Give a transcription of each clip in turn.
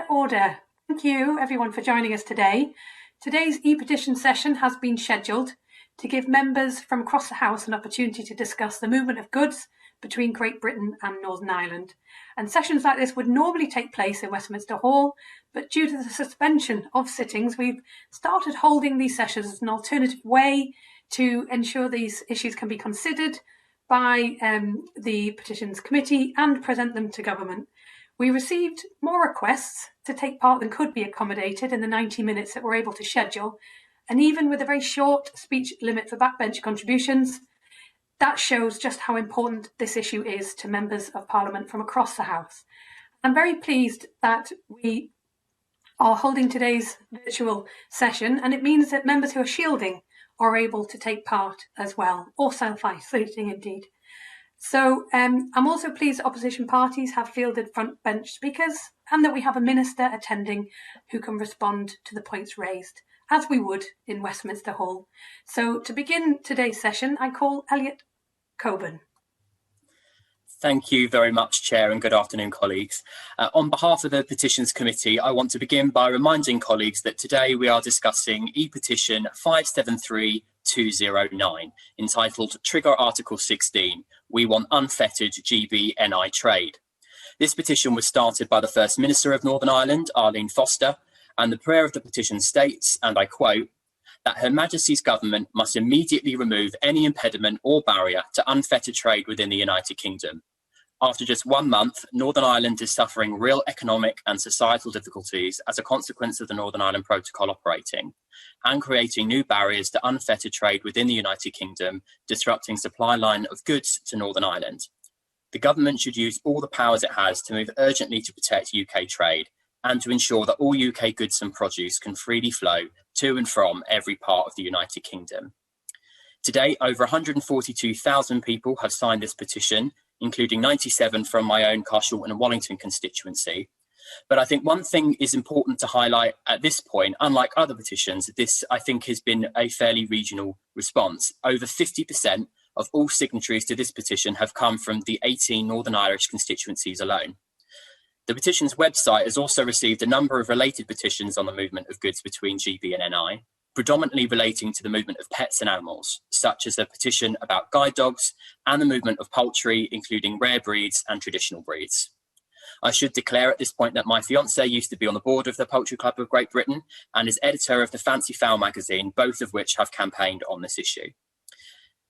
Order. Thank you everyone for joining us today. Today's e-petition session has been scheduled to give members from across the House an opportunity to discuss the movement of goods between Great Britain and Northern Ireland. And sessions like this would normally take place in Westminster Hall, but due to the suspension of sittings, we've started holding these sessions as an alternative way to ensure these issues can be considered by the Petitions Committee and present them to government. We received more requests to take part than could be accommodated in the 90 minutes that we're able to schedule. And even with a very short speech limit for backbench contributions, that shows just how important this issue is to members of Parliament from across the House. I'm very pleased that we are holding today's virtual session, and it means that members who are shielding are able to take part as well, or self-isolating indeed. So I'm also pleased that opposition parties have fielded front bench speakers and that we have a minister attending who can respond to the points raised, as we would in Westminster Hall. So to begin today's session, I call Elliot Colburn. Thank you very much, Chair, and good afternoon, colleagues. On behalf of the Petitions Committee, I want to begin by reminding colleagues that today we are discussing e-petition 573209, entitled Trigger Article 16, We Want Unfettered GB/NI Trade. This petition was started by the First Minister of Northern Ireland, Arlene Foster, and the prayer of the petition states, and I quote, that Her Majesty's Government must immediately remove any impediment or barrier to unfettered trade within the United Kingdom. After just 1 month, Northern Ireland is suffering real economic and societal difficulties as a consequence of the Northern Ireland Protocol operating and creating new barriers to unfettered trade within the United Kingdom, disrupting supply line of goods to Northern Ireland. The government should use all the powers it has to move urgently to protect UK trade and to ensure that all UK goods and produce can freely flow to and from every part of the United Kingdom. To date, over 142,000 people have signed this petition, including 97 from my own Carshalton and Wallington constituency. But I think one thing is important to highlight at this point, unlike other petitions, this I think has been a fairly regional response. Over 50% of all signatories to this petition have come from the 18 Northern Irish constituencies alone. The petition's website has also received a number of related petitions on the movement of goods between GB and NI, predominantly relating to the movement of pets and animals, such as a petition about guide dogs and the movement of poultry, including rare breeds and traditional breeds. I should declare at this point that my fiancée used to be on the board of the Poultry Club of Great Britain and is editor of the Fancy Fowl magazine, both of which have campaigned on this issue.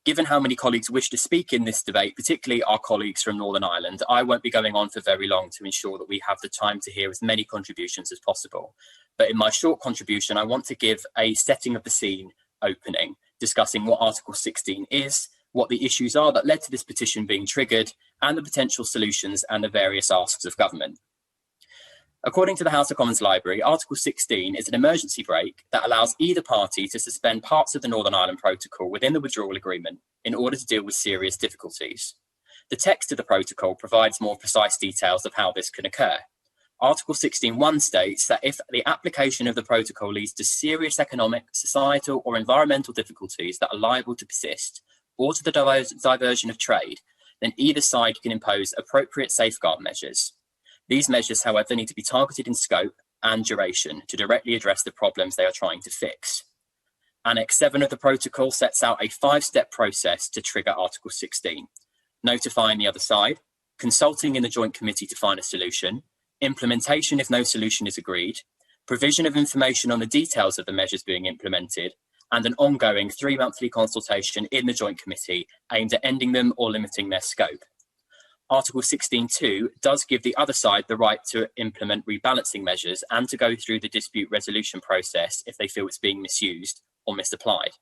Given how many colleagues wish to speak in this debate, particularly our colleagues from Northern Ireland, I won't be going on for very long to ensure that we have the time to hear as many contributions as possible. But in my short contribution, I want to give a setting of the scene opening, discussing what Article 16 is, what the issues are that led to this petition being triggered, and the potential solutions and the various asks of government. According to the House of Commons Library, Article 16 is an emergency brake that allows either party to suspend parts of the Northern Ireland Protocol within the withdrawal agreement in order to deal with serious difficulties. The text of the protocol provides more precise details of how this can occur. Article 16.1 states that if the application of the protocol leads to serious economic, societal or environmental difficulties that are liable to persist or to the diversion of trade, then either side can impose appropriate safeguard measures. These measures, however, need to be targeted in scope and duration to directly address the problems they are trying to fix. Annex 7 of the protocol sets out a 5-step process to trigger Article 16, notifying the other side, consulting in the Joint Committee to find a solution, implementation if no solution is agreed, provision of information on the details of the measures being implemented, and an ongoing 3-monthly consultation in the Joint Committee aimed at ending them or limiting their scope. Article 16.2 does give the other side the right to implement rebalancing measures and to go through the dispute resolution process if they feel it's being misused or misapplied.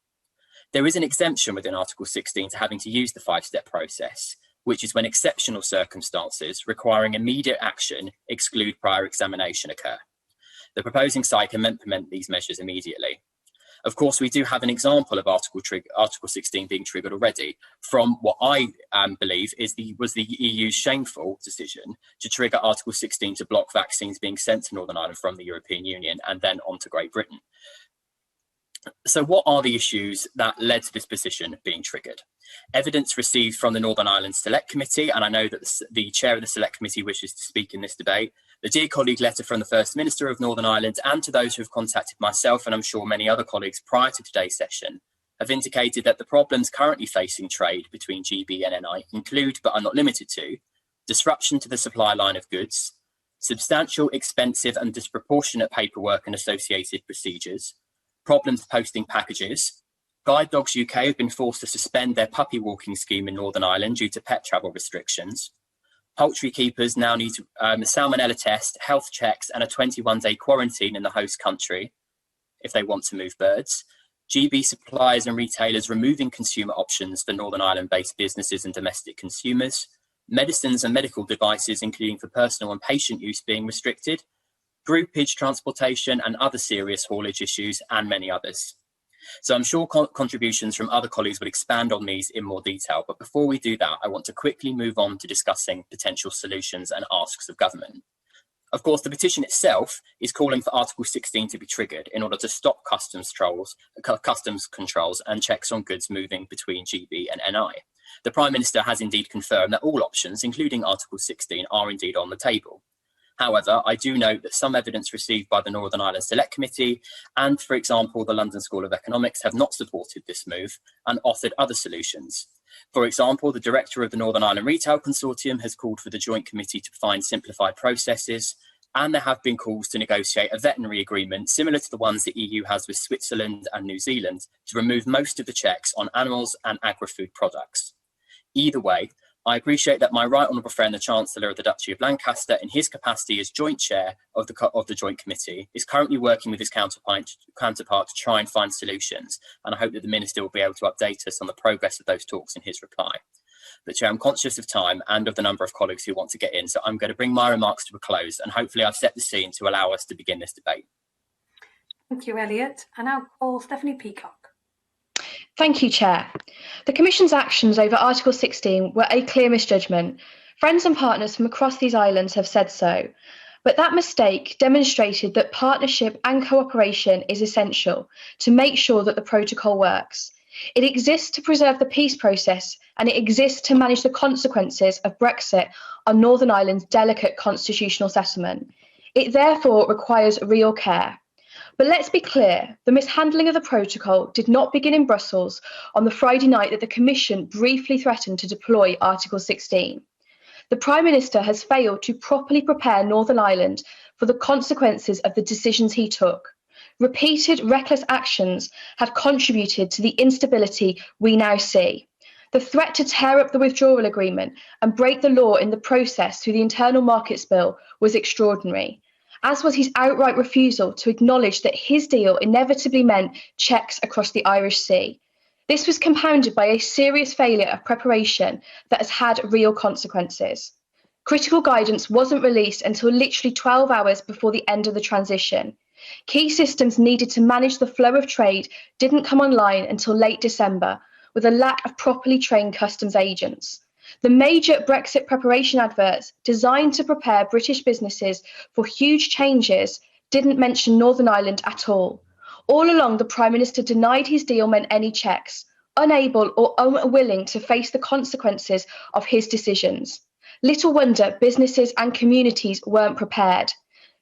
There is an exemption within Article 16 to having to use the 5-step process, which is when exceptional circumstances requiring immediate action exclude prior examination occur. The proposing side can implement these measures immediately. Of course, we do have an example of Article 16 being triggered already from what I believe was the EU's shameful decision to trigger Article 16 to block vaccines being sent to Northern Ireland from the European Union and then on to Great Britain. So what are the issues that led to this petition being triggered? Evidence received from the Northern Ireland Select Committee, and I know that the chair of the Select Committee wishes to speak in this debate, the Dear Colleague letter from the First Minister of Northern Ireland, and to those who have contacted myself and I'm sure many other colleagues prior to today's session, have indicated that the problems currently facing trade between GB and NI include, but are not limited to, disruption to the supply line of goods, substantial, expensive and disproportionate paperwork and associated procedures, problems posting packages. Guide Dogs UK have been forced to suspend their puppy walking scheme in Northern Ireland due to pet travel restrictions. Poultry keepers now need salmonella test, health checks and a 21-day quarantine in the host country if they want to move birds. GB suppliers and retailers removing consumer options for Northern Ireland-based businesses and domestic consumers. Medicines and medical devices, including for personal and patient use, being restricted. Groupage transportation and other serious haulage issues, and many others. So I'm sure contributions from other colleagues will expand on these in more detail, but before we do that, I want to quickly move on to discussing potential solutions and asks of government. Of course, the petition itself is calling for Article 16 to be triggered in order to stop customs controls and checks on goods moving between GB and NI. The Prime Minister has indeed confirmed that all options, including Article 16, are indeed on the table. However, I do note that some evidence received by the Northern Ireland Select Committee and, for example, the London School of Economics have not supported this move and offered other solutions. For example, the director of the Northern Ireland Retail Consortium has called for the Joint Committee to find simplified processes, and there have been calls to negotiate a veterinary agreement similar to the ones the EU has with Switzerland and New Zealand to remove most of the checks on animals and agri-food products. Either way, I appreciate that my right honourable friend, the Chancellor of the Duchy of Lancaster, in his capacity as joint chair of the Joint Committee, is currently working with his counterpart to try and find solutions, and I hope that the Minister will be able to update us on the progress of those talks in his reply. But Chair, I'm conscious of time and of the number of colleagues who want to get in, so I'm going to bring my remarks to a close, and hopefully I've set the scene to allow us to begin this debate. Thank you, Elliot. And now call Stephanie Peacock. Thank you, Chair. The Commission's actions over Article 16 were a clear misjudgment. Friends and partners from across these islands have said so. But that mistake demonstrated that partnership and cooperation is essential to make sure that the protocol works. It exists to preserve the peace process, and it exists to manage the consequences of Brexit on Northern Ireland's delicate constitutional settlement. It therefore requires real care. But let's be clear, the mishandling of the protocol did not begin in Brussels on the Friday night that the Commission briefly threatened to deploy Article 16. The Prime Minister has failed to properly prepare Northern Ireland for the consequences of the decisions he took. Repeated reckless actions have contributed to the instability we now see. The threat to tear up the withdrawal agreement and break the law in the process through the Internal Markets Bill was extraordinary, as was his outright refusal to acknowledge that his deal inevitably meant checks across the Irish Sea. This was compounded by a serious failure of preparation that has had real consequences. Critical guidance wasn't released until literally 12 hours before the end of the transition. Key systems needed to manage the flow of trade didn't come online until late December, with a lack of properly trained customs agents. The major Brexit preparation adverts, designed to prepare British businesses for huge changes, didn't mention Northern Ireland at all. All along, the Prime Minister denied his deal meant any checks, unable or unwilling to face the consequences of his decisions. Little wonder businesses and communities weren't prepared.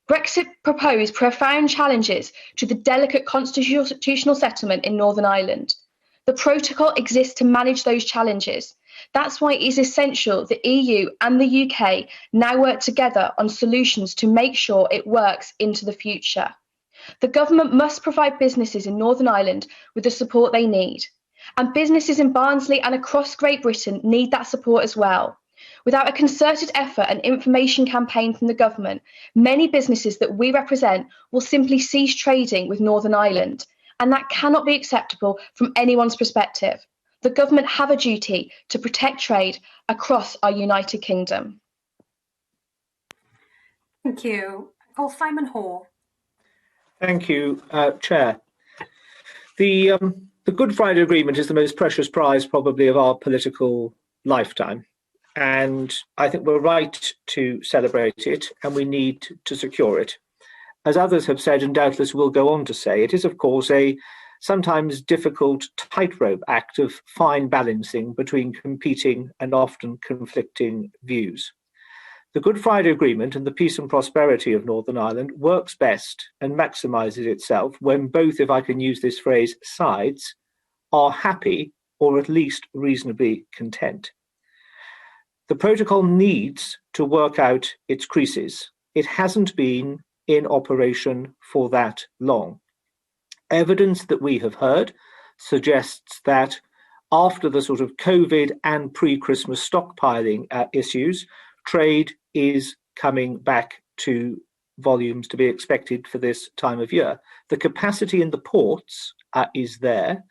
Brexit proposed profound challenges to the delicate constitutional settlement in Northern Ireland. The protocol exists to manage those challenges. That's why it is essential the EU and the UK now work together on solutions to make sure it works into the future. The government must provide businesses in Northern Ireland with the support they need. And businesses in Barnsley and across Great Britain need that support as well. Without a concerted effort and information campaign from the government, many businesses that we represent will simply cease trading with Northern Ireland, and that cannot be acceptable from anyone's perspective. The government have a duty to protect trade across our United Kingdom. Thank you. Call Simon Hoare. Thank you, Chair. The Good Friday Agreement is the most precious prize probably of our political lifetime. And I think we're right to celebrate it, and we need to secure it. As others have said, and doubtless will go on to say, it is, of course, a sometimes difficult tightrope act of fine balancing between competing and often conflicting views. The Good Friday Agreement and the peace and prosperity of Northern Ireland works best and maximises itself when both, if I can use this phrase, sides are happy or at least reasonably content. The protocol needs to work out its creases. It hasn't been in operation for that long. Evidence that we have heard suggests that after the sort of COVID and pre-Christmas stockpiling issues, trade is coming back to volumes to be expected for this time of year. The capacity in the ports is there.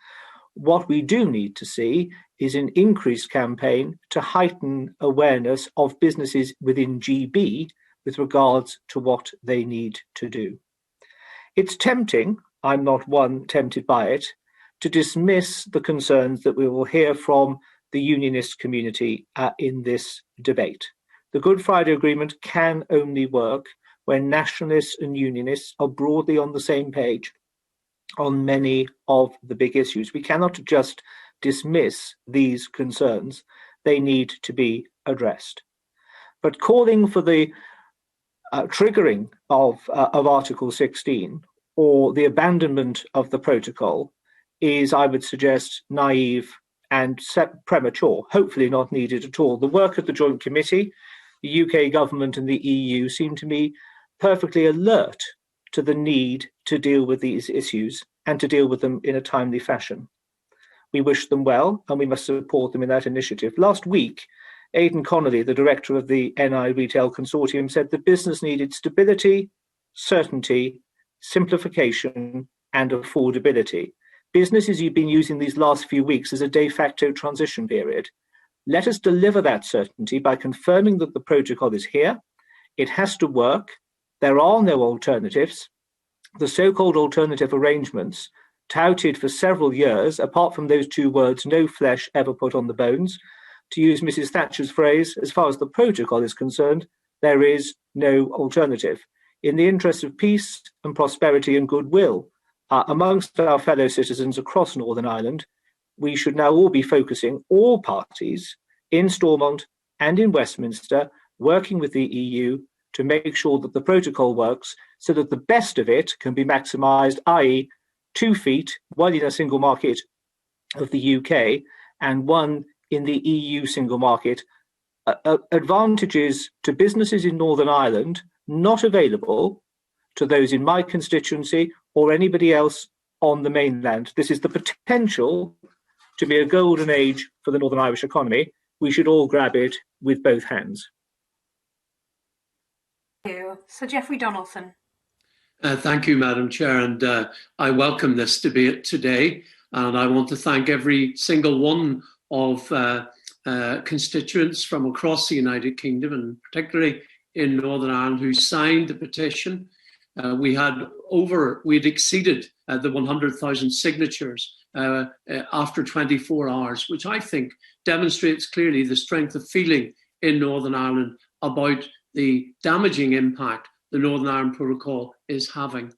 What we do need to see is an increased campaign to heighten awareness of businesses within GB with regards to what they need to do. It's tempting, I'm not one tempted by it, to dismiss the concerns that we will hear from the Unionist community in this debate. The Good Friday Agreement can only work when nationalists and unionists are broadly on the same page on many of the big issues. We cannot just dismiss these concerns. They need to be addressed. But calling for the triggering of Article 16 or the abandonment of the protocol is, I would suggest, naive and premature, hopefully not needed at all. The work of the Joint Committee, the UK government and the EU seem to me perfectly alert to the need to deal with these issues and to deal with them in a timely fashion. We wish them well and we must support them in that initiative. Last week, Aidan Connolly, the director of the NI Retail Consortium, said the business needed stability, certainty, simplification and affordability. Businesses you've been using these last few weeks as a de facto transition period. Let us deliver that certainty by confirming that the protocol is here. It has to work. There are no alternatives. The so-called alternative arrangements, touted for several years, apart from those two words, no flesh ever put on the bones, to use Mrs. Thatcher's phrase, as far as the protocol is concerned, there is no alternative. In the interest of peace and prosperity and goodwill amongst our fellow citizens across Northern Ireland, we should now all be focusing, all parties in Stormont and in Westminster, working with the EU to make sure that the protocol works so that the best of it can be maximised, i.e. 2 feet, one in a single market of the UK and one in the EU single market. Advantages to businesses in Northern Ireland not available to those in my constituency or anybody else on the mainland. This is the potential to be a golden age for the Northern Irish economy. We should all grab it with both hands. Thank you. Sir Geoffrey Donaldson. Thank you, Madam Chair, and I welcome this debate today, and I want to thank every single one of constituents from across the United Kingdom, and particularly in Northern Ireland, who signed the petition. We'd exceeded the 100,000 signatures after 24 hours, which I think demonstrates clearly the strength of feeling in Northern Ireland about the damaging impact the Northern Ireland Protocol is having.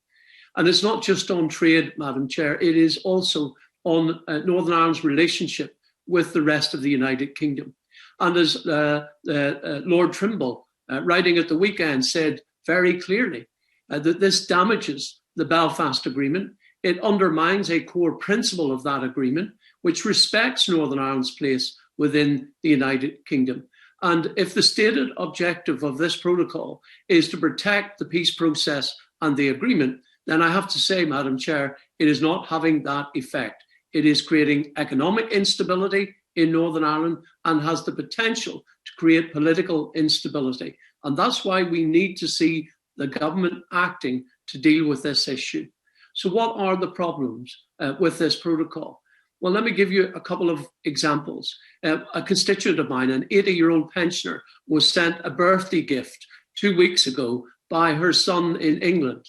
And it's not just on trade, Madam Chair, it is also on Northern Ireland's relationship with the rest of the United Kingdom. And as Lord Trimble, writing at the weekend, said very clearly, that this damages the Belfast Agreement. It undermines a core principle of that agreement, which respects Northern Ireland's place within the United Kingdom. And if the stated objective of this protocol is to protect the peace process and the agreement, then I have to say, Madam Chair, it is not having that effect. It is creating economic instability in Northern Ireland and has the potential to create political instability. And that's why we need to see the government acting to deal with this issue. So what are the problems with this protocol? Well, let me give you a couple of examples. A constituent of mine, an 80-year-old pensioner, was sent a birthday gift 2 weeks ago by her son in England.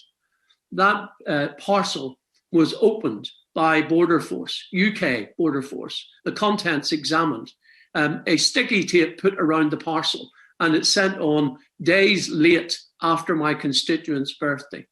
That parcel was opened by Border Force, UK Border Force, the contents examined, a sticky tape put around the parcel, and it's sent on days late after my constituent's birthday.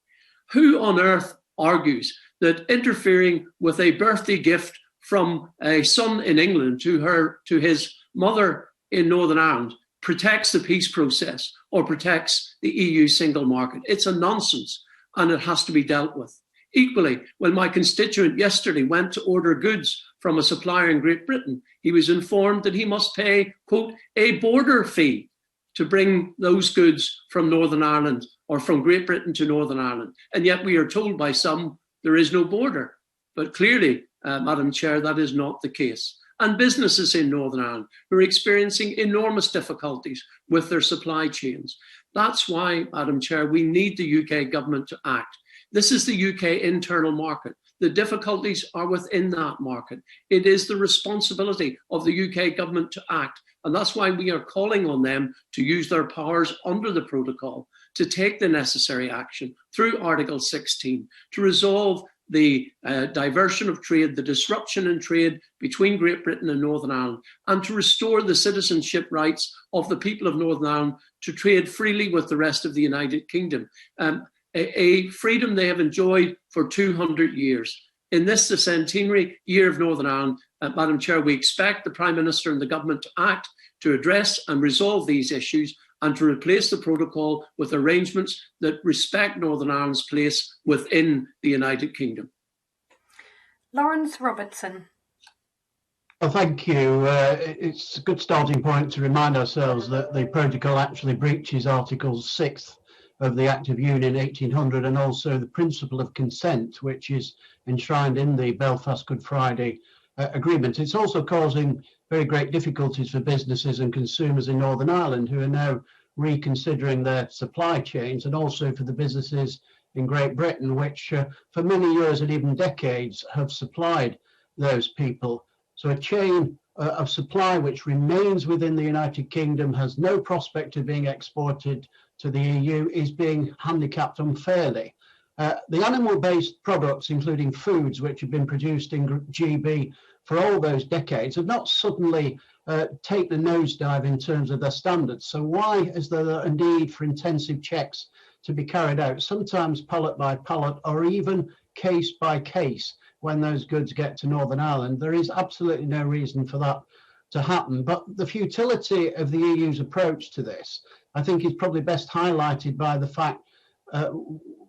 Who on earth argues that interfering with a birthday gift from a son in England to his mother in Northern Ireland protects the peace process or protects the EU single market. It's a nonsense, and it has to be dealt with. Equally, when my constituent yesterday went to order goods from a supplier in Great Britain, he was informed that he must pay, quote, a border fee to bring those goods from Northern Ireland or from Great Britain to Northern Ireland. And yet we are told by some there is no border. But clearly, Madam Chair, that is not the case. And businesses in Northern Ireland who are experiencing enormous difficulties with their supply chains. That's why, Madam Chair, we need the UK government to act. This is the UK internal market. The difficulties are within that market. It is the responsibility of the UK government to act. And that's why we are calling on them to use their powers under the protocol to take the necessary action through Article 16 to resolve the diversion of trade, the disruption in trade between Great Britain and Northern Ireland, and to restore the citizenship rights of the people of Northern Ireland to trade freely with the rest of the United Kingdom. A freedom they have enjoyed for 200 years. In this, the centenary year of Northern Ireland, Madam Chair, we expect the Prime Minister and the government to act to address and resolve these issues and to replace the protocol with arrangements that respect Northern Ireland's place within the United Kingdom. Lawrence Robertson. Well, thank you. It's a good starting point to remind ourselves that the protocol actually breaches Article 6 of the Act of Union 1800 and also the principle of consent, which is enshrined in the Belfast Good Friday Agreement. It's also causing very great difficulties for businesses and consumers in Northern Ireland who are now reconsidering their supply chains, and also for the businesses in Great Britain, which for many years and even decades have supplied those people. So a chain of supply which remains within the United Kingdom, has no prospect of being exported to the EU, is being handicapped unfairly. The animal-based products, including foods which have been produced in GB for all those decades, have not suddenly taken a nosedive in terms of their standards. So why is there a need for intensive checks to be carried out, sometimes pallet by pallet or even case by case, when those goods get to Northern Ireland? There is absolutely no reason for that to happen. But the futility of the EU's approach to this, I think, is probably best highlighted by the fact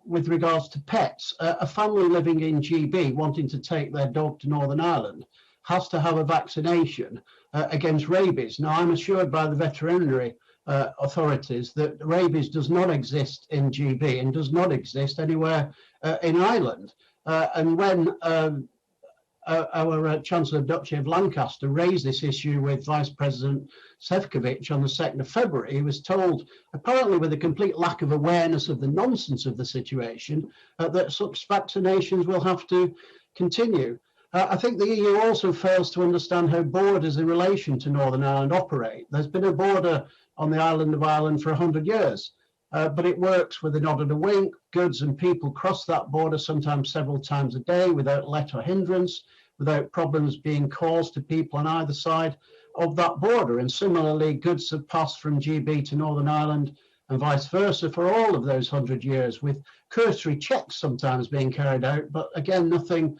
with regards to pets. A family living in GB wanting to take their dog to Northern Ireland has to have a vaccination against rabies. Now, I'm assured by the veterinary authorities that rabies does not exist in GB and does not exist anywhere in Ireland. And when our Chancellor Duchy of Lancaster raised this issue with Vice President Šefčovič on the 2nd of February, he was told, apparently with a complete lack of awareness of the nonsense of the situation, that such vaccinations will have to continue. I think the EU also fails to understand how borders in relation to Northern Ireland operate. There's been a border on the island of Ireland for 100 years, but it works with a nod and a wink. Goods and people cross that border sometimes several times a day without let or hindrance, without problems being caused to people on either side of that border. And similarly, goods have passed from GB to Northern Ireland and vice versa for all of those 100 years, with cursory checks sometimes being carried out, but again, nothing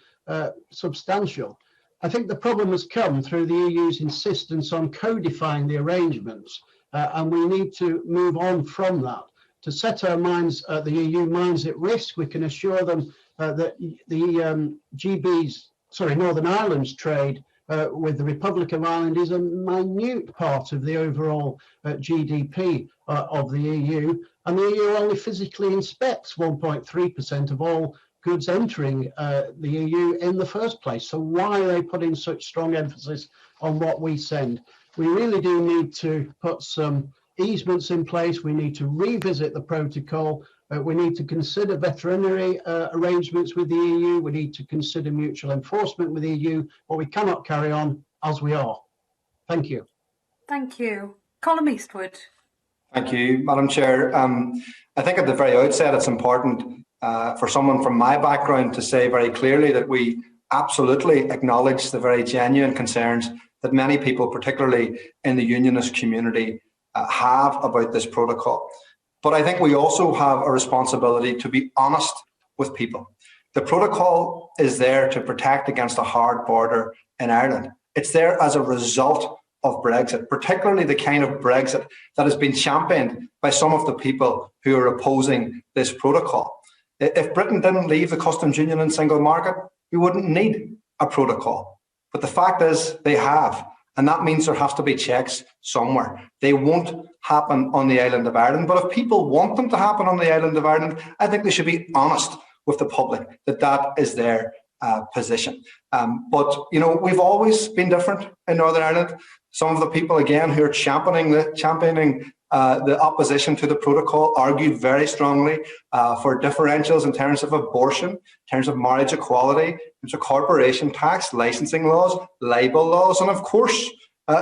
substantial. I think the problem has come through the EU's insistence on codifying the arrangements, and we need to move on from that. To set our minds, the EU minds at risk, we can assure them that the Northern Ireland's trade with the Republic of Ireland is a minute part of the overall GDP of the EU, and the EU only physically inspects 1.3% of all goods entering the EU in the first place. So why are they putting such strong emphasis on what we send? We really do need to put some easements in place. We need to revisit the protocol. We need to consider veterinary arrangements with the EU. We need to consider mutual enforcement with the EU, but we cannot carry on as we are. Thank you. Thank you. Colm Eastwood. Thank you, Madam Chair. I think at the very outset, it's important for someone from my background to say very clearly that we absolutely acknowledge the very genuine concerns that many people, particularly in the Unionist community, have about this protocol. But I think we also have a responsibility to be honest with people. The protocol is there to protect against a hard border in Ireland. It's there as a result of Brexit, particularly the kind of Brexit that has been championed by some of the people who are opposing this protocol. If Britain didn't leave the customs union and single market, we wouldn't need a protocol. But the fact is they have, and that means there has to be checks somewhere. They won't happen on the island of Ireland, but if people want them to happen on the island of Ireland, I think they should be honest with the public that that is their position. But, you know, we've always been different in Northern Ireland. Some of the people, again, who are championing the opposition to the protocol argued very strongly for differentials in terms of abortion, in terms of marriage equality, in terms of corporation tax, licensing laws, libel laws, and of course,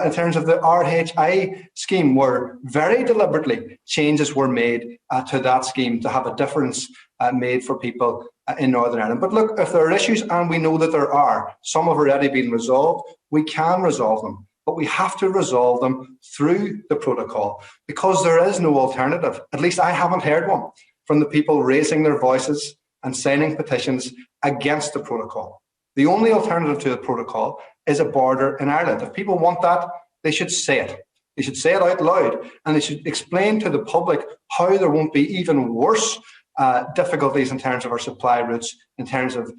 in terms of the RHI scheme, where very deliberately changes were made to that scheme to have a difference made for people in Northern Ireland. But look, if there are issues, and we know that there are, some have already been resolved, we can resolve them. But we have to resolve them through the protocol because there is no alternative. At least I haven't heard one from the people raising their voices and signing petitions against the protocol. The only alternative to the protocol is a border in Ireland. If people want that, they should say it. They should say it out loud, and they should explain to the public how there won't be even worse difficulties in terms of our supply routes, in terms of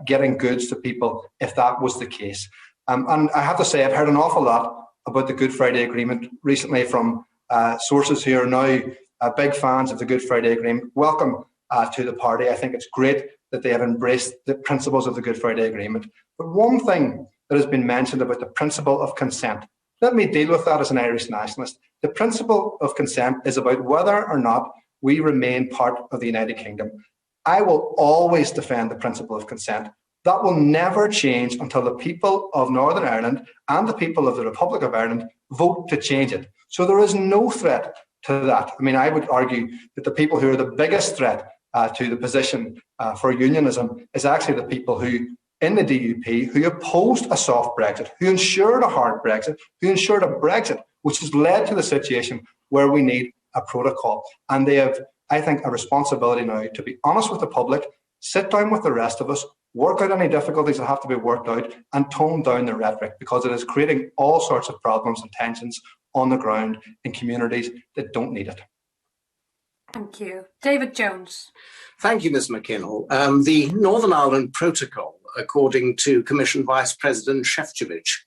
getting goods to people if that was the case. And I have to say, I've heard an awful lot about the Good Friday Agreement recently from sources who are now big fans of the Good Friday Agreement. Welcome to the party. I think it's great that they have embraced the principles of the Good Friday Agreement. But one thing that has been mentioned about the principle of consent, let me deal with that as an Irish nationalist. The principle of consent is about whether or not we remain part of the United Kingdom. I will always defend the principle of consent. That will never change until the people of Northern Ireland and the people of the Republic of Ireland vote to change it. So there is no threat to that. I mean, I would argue that the people who are the biggest threat to the position for unionism is actually the people who, in the DUP, who opposed a soft Brexit, who ensured a hard Brexit, who ensured a Brexit, which has led to the situation where we need a protocol. And they have, I think, a responsibility now to be honest with the public, sit down with the rest of us, work out any difficulties that have to be worked out, and tone down the rhetoric, because it is creating all sorts of problems and tensions on the ground in communities that don't need it. Thank you. David Jones. Thank you, Ms McKinnell. The Northern Ireland Protocol, according to Commission Vice President Šefčovič,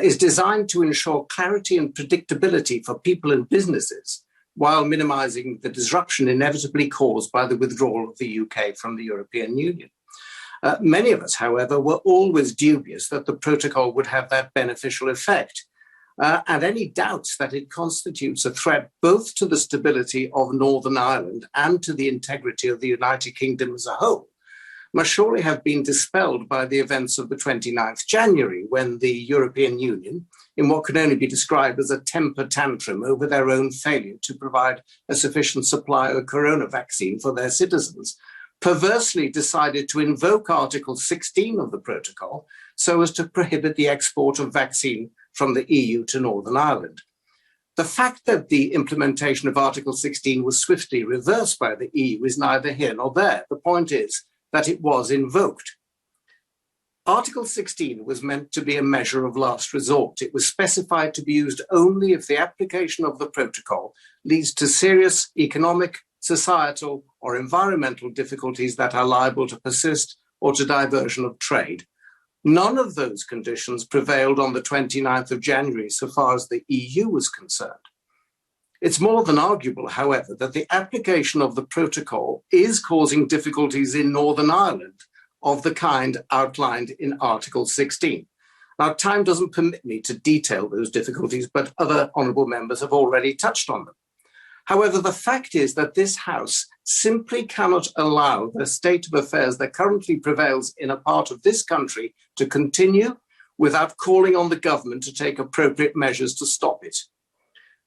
is designed to ensure clarity and predictability for people and businesses while minimising the disruption inevitably caused by the withdrawal of the UK from the European Union. Many of us, however, were always dubious that the protocol would have that beneficial effect, and any doubts that it constitutes a threat both to the stability of Northern Ireland and to the integrity of the United Kingdom as a whole must surely have been dispelled by the events of the 29th January, when the European Union, in what can only be described as a temper tantrum over their own failure to provide a sufficient supply of corona vaccine for their citizens, perversely decided to invoke Article 16 of the protocol so as to prohibit the export of vaccine from the EU to Northern Ireland. The fact that the implementation of Article 16 was swiftly reversed by the EU is neither here nor there. The point is that it was invoked. Article 16 was meant to be a measure of last resort. It was specified to be used only if the application of the protocol leads to serious economic, societal, or environmental difficulties that are liable to persist or to diversion of trade. None of those conditions prevailed on the 29th of January so far as the EU was concerned. It's more than arguable, however, that the application of the protocol is causing difficulties in Northern Ireland of the kind outlined in Article 16. Now, time doesn't permit me to detail those difficulties, but other honourable members have already touched on them. However, the fact is that this House simply cannot allow the state of affairs that currently prevails in a part of this country to continue without calling on the government to take appropriate measures to stop it.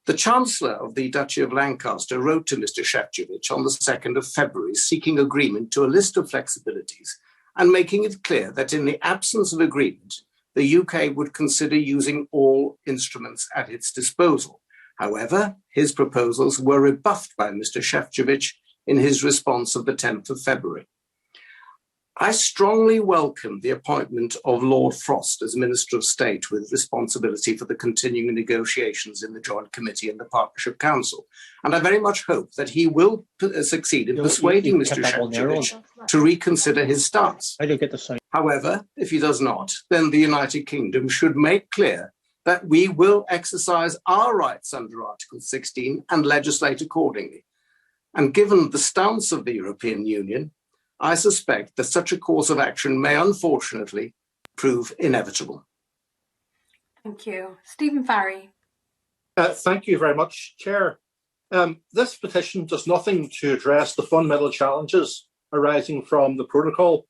The Chancellor of the Duchy of Lancaster wrote to Mr. Šefčovič on the 2nd of February seeking agreement to a list of flexibilities and making it clear that in the absence of agreement, the UK would consider using all instruments at its disposal. However, his proposals were rebuffed by Mr. Šefčovič in his response of the 10th of February. I strongly welcome the appointment of Lord Frost as Minister of State with responsibility for the continuing negotiations in the Joint Committee and the Partnership Council. And I very much hope that he will succeed in persuading Mr. Šefčovič to reconsider his stance. However, if he does not, then the United Kingdom should make clear that we will exercise our rights under Article 16 and legislate accordingly. And given the stance of the European Union, I suspect that such a course of action may unfortunately prove inevitable. Thank you. Stephen Farry. Thank you very much, Chair. This petition does nothing to address the fundamental challenges arising from the protocol.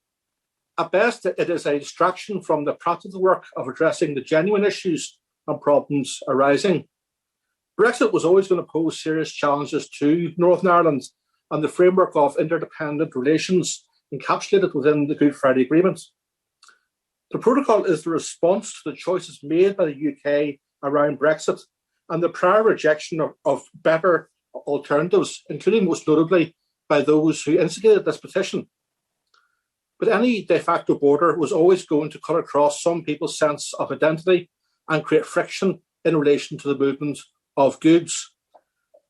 At best, it is a distraction from the practical work of addressing the genuine issues and problems arising. Brexit was always going to pose serious challenges to Northern Ireland and the framework of interdependent relations encapsulated within the Good Friday Agreement. The protocol is the response to the choices made by the UK around Brexit and the prior rejection of better alternatives, including most notably by those who instigated this petition. But any de facto border was always going to cut across some people's sense of identity and create friction in relation to the movement of goods.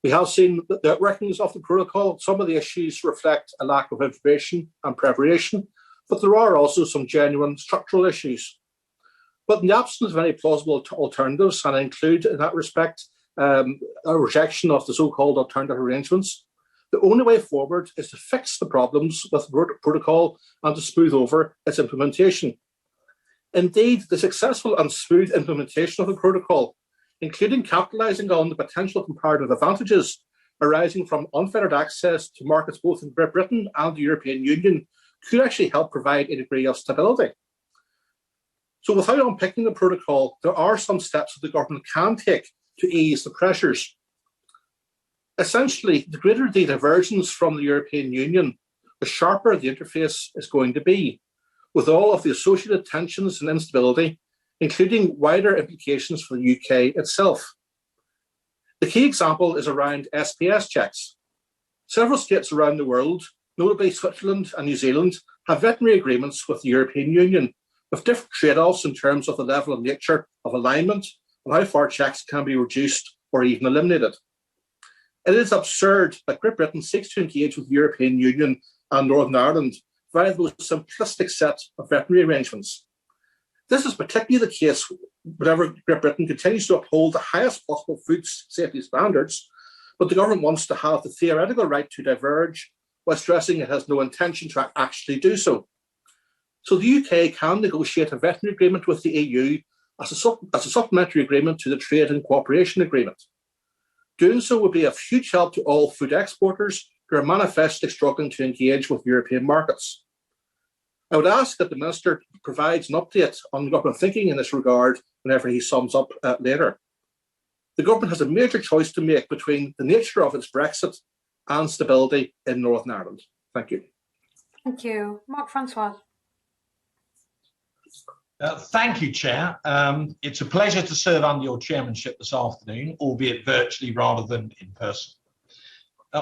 We have seen the workings of the protocol. Some of the issues reflect a lack of information and preparation, but there are also some genuine structural issues. But in the absence of any plausible alternatives, and I include in that respect a rejection of the so-called alternative arrangements, the only way forward is to fix the problems with the protocol and to smooth over its implementation. Indeed, the successful and smooth implementation of the protocol, including capitalising on the potential comparative advantages arising from unfettered access to markets both in Great Britain and the European Union, could actually help provide a degree of stability. So without unpicking the protocol, there are some steps that the government can take to ease the pressures. Essentially, the greater the divergence from the European Union, the sharper the interface is going to be, with all of the associated tensions and instability, including wider implications for the UK itself. The key example is around SPS checks. Several states around the world, notably Switzerland and New Zealand, have veterinary agreements with the European Union, with different trade-offs in terms of the level and nature of alignment and how far checks can be reduced or even eliminated. It is absurd that Great Britain seeks to engage with the European Union and Northern Ireland via the most simplistic set of veterinary arrangements. This is particularly the case whenever Great Britain continues to uphold the highest possible food safety standards, but the government wants to have the theoretical right to diverge while stressing it has no intention to actually do so. So the UK can negotiate a veterinary agreement with the EU as a supplementary agreement to the Trade and Cooperation Agreement. Doing so would be of huge help to all food exporters who are manifestly struggling to engage with European markets. I would ask that the Minister provides an update on government thinking in this regard whenever he sums up later. The government has a major choice to make between the nature of its Brexit and stability in Northern Ireland. Thank you. Thank you. Mark Francois. Thank you, Chair. It's a pleasure to serve under your chairmanship this afternoon, albeit virtually rather than in person.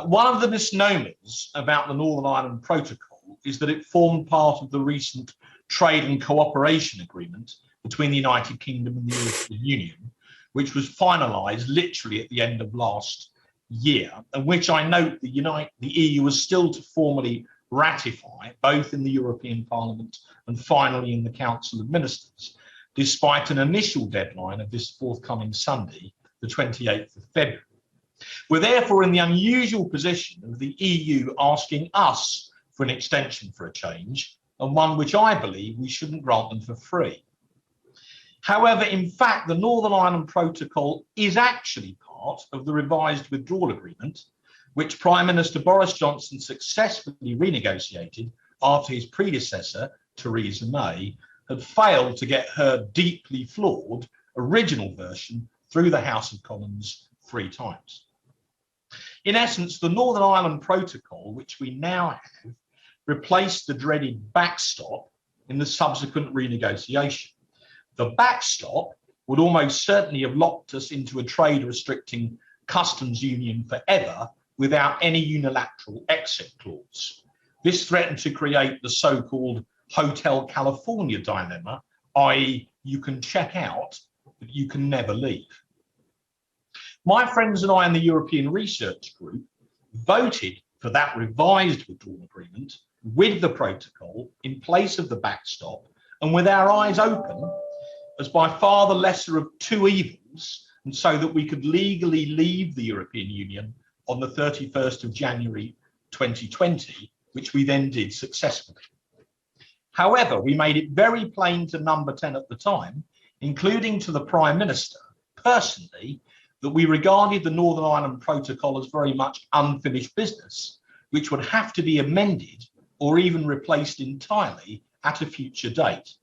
One of the misnomers about the Northern Ireland Protocol is that it formed part of the recent trade and cooperation agreement between the United Kingdom and the European Union, which was finalised literally at the end of last year, and which I note the EU was still to formally ratify, both in the European Parliament and finally in the Council of Ministers, despite an initial deadline of this forthcoming Sunday, the 28th of February. We're therefore in the unusual position of the EU asking us for an extension for a change, and one which I believe we shouldn't grant them for free. However, in fact, the Northern Ireland Protocol is actually part of the revised withdrawal agreement, which Prime Minister Boris Johnson successfully renegotiated after his predecessor, Theresa May, had failed to get her deeply flawed original version through the House of Commons 3 times. In essence, the Northern Ireland Protocol, which we now have, replaced the dreaded backstop in the subsequent renegotiation. The backstop would almost certainly have locked us into a trade restricting customs union forever without any unilateral exit clause. This threatened to create the so-called Hotel California dilemma, i.e. you can check out, but you can never leave. My friends and I in the European Research Group voted for that revised withdrawal agreement with the protocol in place of the backstop, and with our eyes open as by far the lesser of two evils, and so that we could legally leave the European Union on the 31st of January 2020, which we then did successfully. However, we made it very plain to Number 10 at the time, including to the Prime Minister personally, that we regarded the Northern Ireland Protocol as very much unfinished business, which would have to be amended or even replaced entirely at a future date.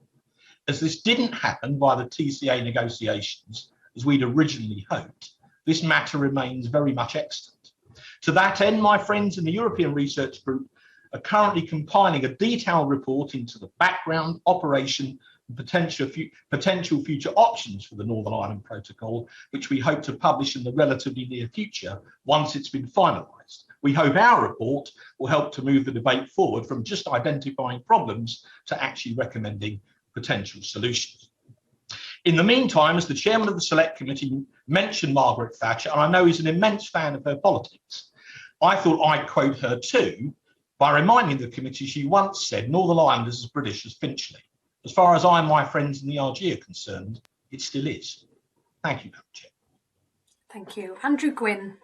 As this didn't happen by the TCA negotiations, as we'd originally hoped, this matter remains very much extant. To that end, my friends in the European Research Group are currently compiling a detailed report into the background, operation, and potential future options for the Northern Ireland Protocol, which we hope to publish in the relatively near future once it's been finalised. We hope our report will help to move the debate forward from just identifying problems to actually recommending potential solutions. In the meantime, as the chairman of the Select Committee mentioned Margaret Thatcher, and I know he's an immense fan of her politics, I thought I'd quote her too by reminding the committee she once said, Northern Ireland is as British as Finchley. As far as I and my friends in the RG are concerned, it still is. Thank you, Madam Chair. Thank you. Andrew Gwynn.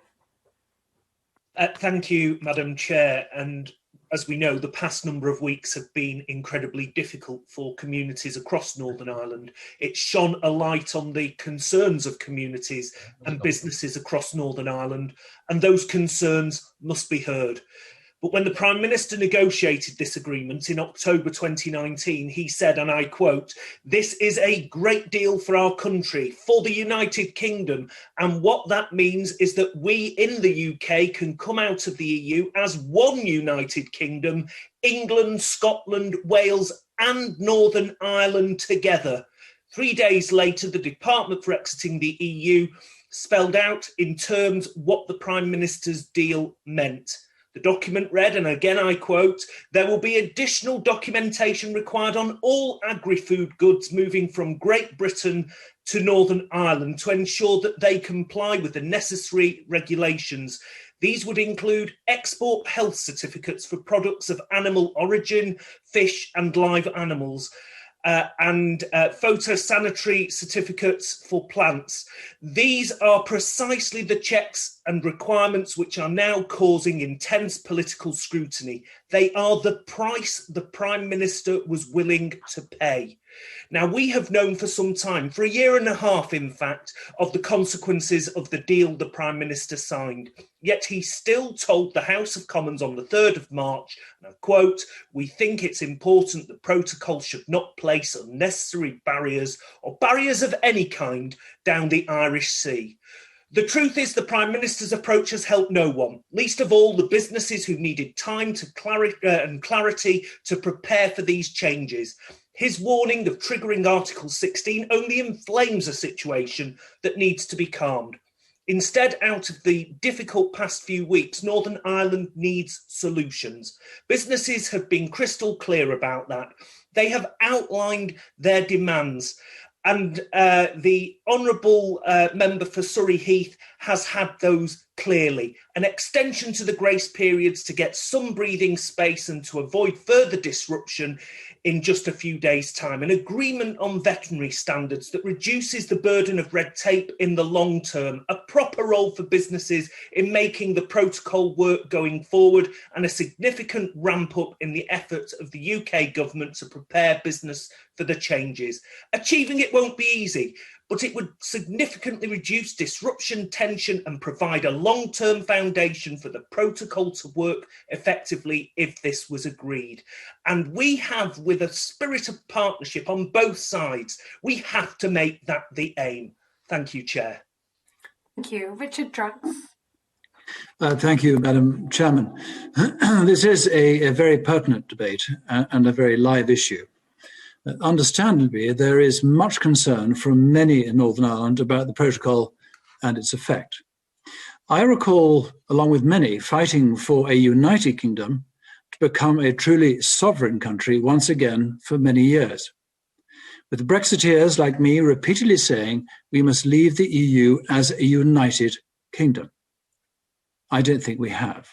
Thank you, Madam Chair. And as we know, the past number of weeks have been incredibly difficult for communities across Northern Ireland. It shone a light on the concerns of communities and businesses across Northern Ireland, and those concerns must be heard. But when the Prime Minister negotiated this agreement in October 2019, he said, and I quote, "This is a great deal for our country, for the United Kingdom. And what that means is that we in the UK can come out of the EU as one United Kingdom, England, Scotland, Wales and Northern Ireland together." 3 days later, the Department for Exiting the EU spelled out in terms what the Prime Minister's deal meant. The document read, and again I quote, "There will be additional documentation required on all agri-food goods moving from Great Britain to Northern Ireland to ensure that they comply with the necessary regulations. These would include export health certificates for products of animal origin, fish and live animals, and phytosanitary certificates for plants. These are precisely the checks and requirements which are now causing intense political scrutiny. They are the price the Prime Minister was willing to pay." Now, we have known for some time, for a year and a half, in fact, of the consequences of the deal the Prime Minister signed. Yet he still told the House of Commons on the 3rd of March, and I quote, "We think it's important the protocol should not place unnecessary barriers or barriers of any kind down the Irish Sea." The truth is the Prime Minister's approach has helped no one, least of all the businesses who needed time to clarity to prepare for these changes. His warning of triggering Article 16 only inflames a situation that needs to be calmed. Instead, out of the difficult past few weeks, Northern Ireland needs solutions. Businesses have been crystal clear about that. They have outlined their demands. And the Honourable Member for Surrey Heath has had those clearly. An extension to the grace periods to get some breathing space and to avoid further disruption in just a few days' time. An agreement on veterinary standards that reduces the burden of red tape in the long term. A proper role for businesses in making the protocol work going forward, and a significant ramp up in the effort of the UK government to prepare business for the changes. Achieving it won't be easy, but it would significantly reduce disruption, tension, and provide a long-term foundation for the protocol to work effectively if this was agreed. And we have, with a spirit of partnership on both sides, we have to make that the aim. Thank you, Chair. Thank you. Richard Drax. Thank you, Madam Chairman. This is a very pertinent debate and a very live issue. Understandably, there is much concern from many in Northern Ireland about the protocol and its effect. I recall, along with many, fighting for a United Kingdom to become a truly sovereign country once again for many years, with Brexiteers like me repeatedly saying we must leave the EU as a united kingdom. I don't think we have.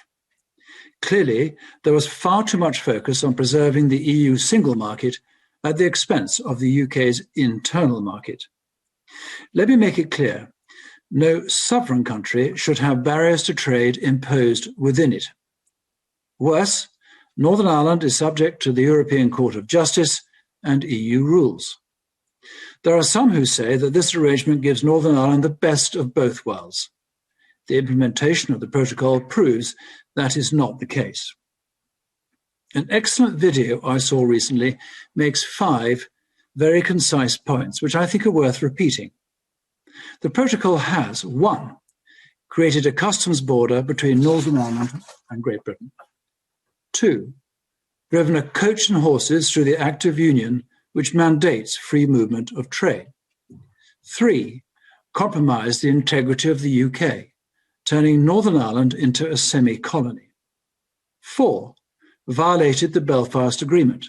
Clearly, there was far too much focus on preserving the EU single market at the expense of the UK's internal market. Let me make it clear, no sovereign country should have barriers to trade imposed within it. Worse, Northern Ireland is subject to the European Court of Justice and EU rules. There are some who say that this arrangement gives Northern Ireland the best of both worlds. The implementation of the protocol proves that is not the case. An excellent video I saw recently makes 5 very concise points, which I think are worth repeating. The protocol has, 1, created a customs border between Northern Ireland and Great Britain. 2, driven a coach and horses through the Act of Union, which mandates free movement of trade. 3, compromised the integrity of the UK, turning Northern Ireland into a semi-colony. 4, violated the Belfast Agreement.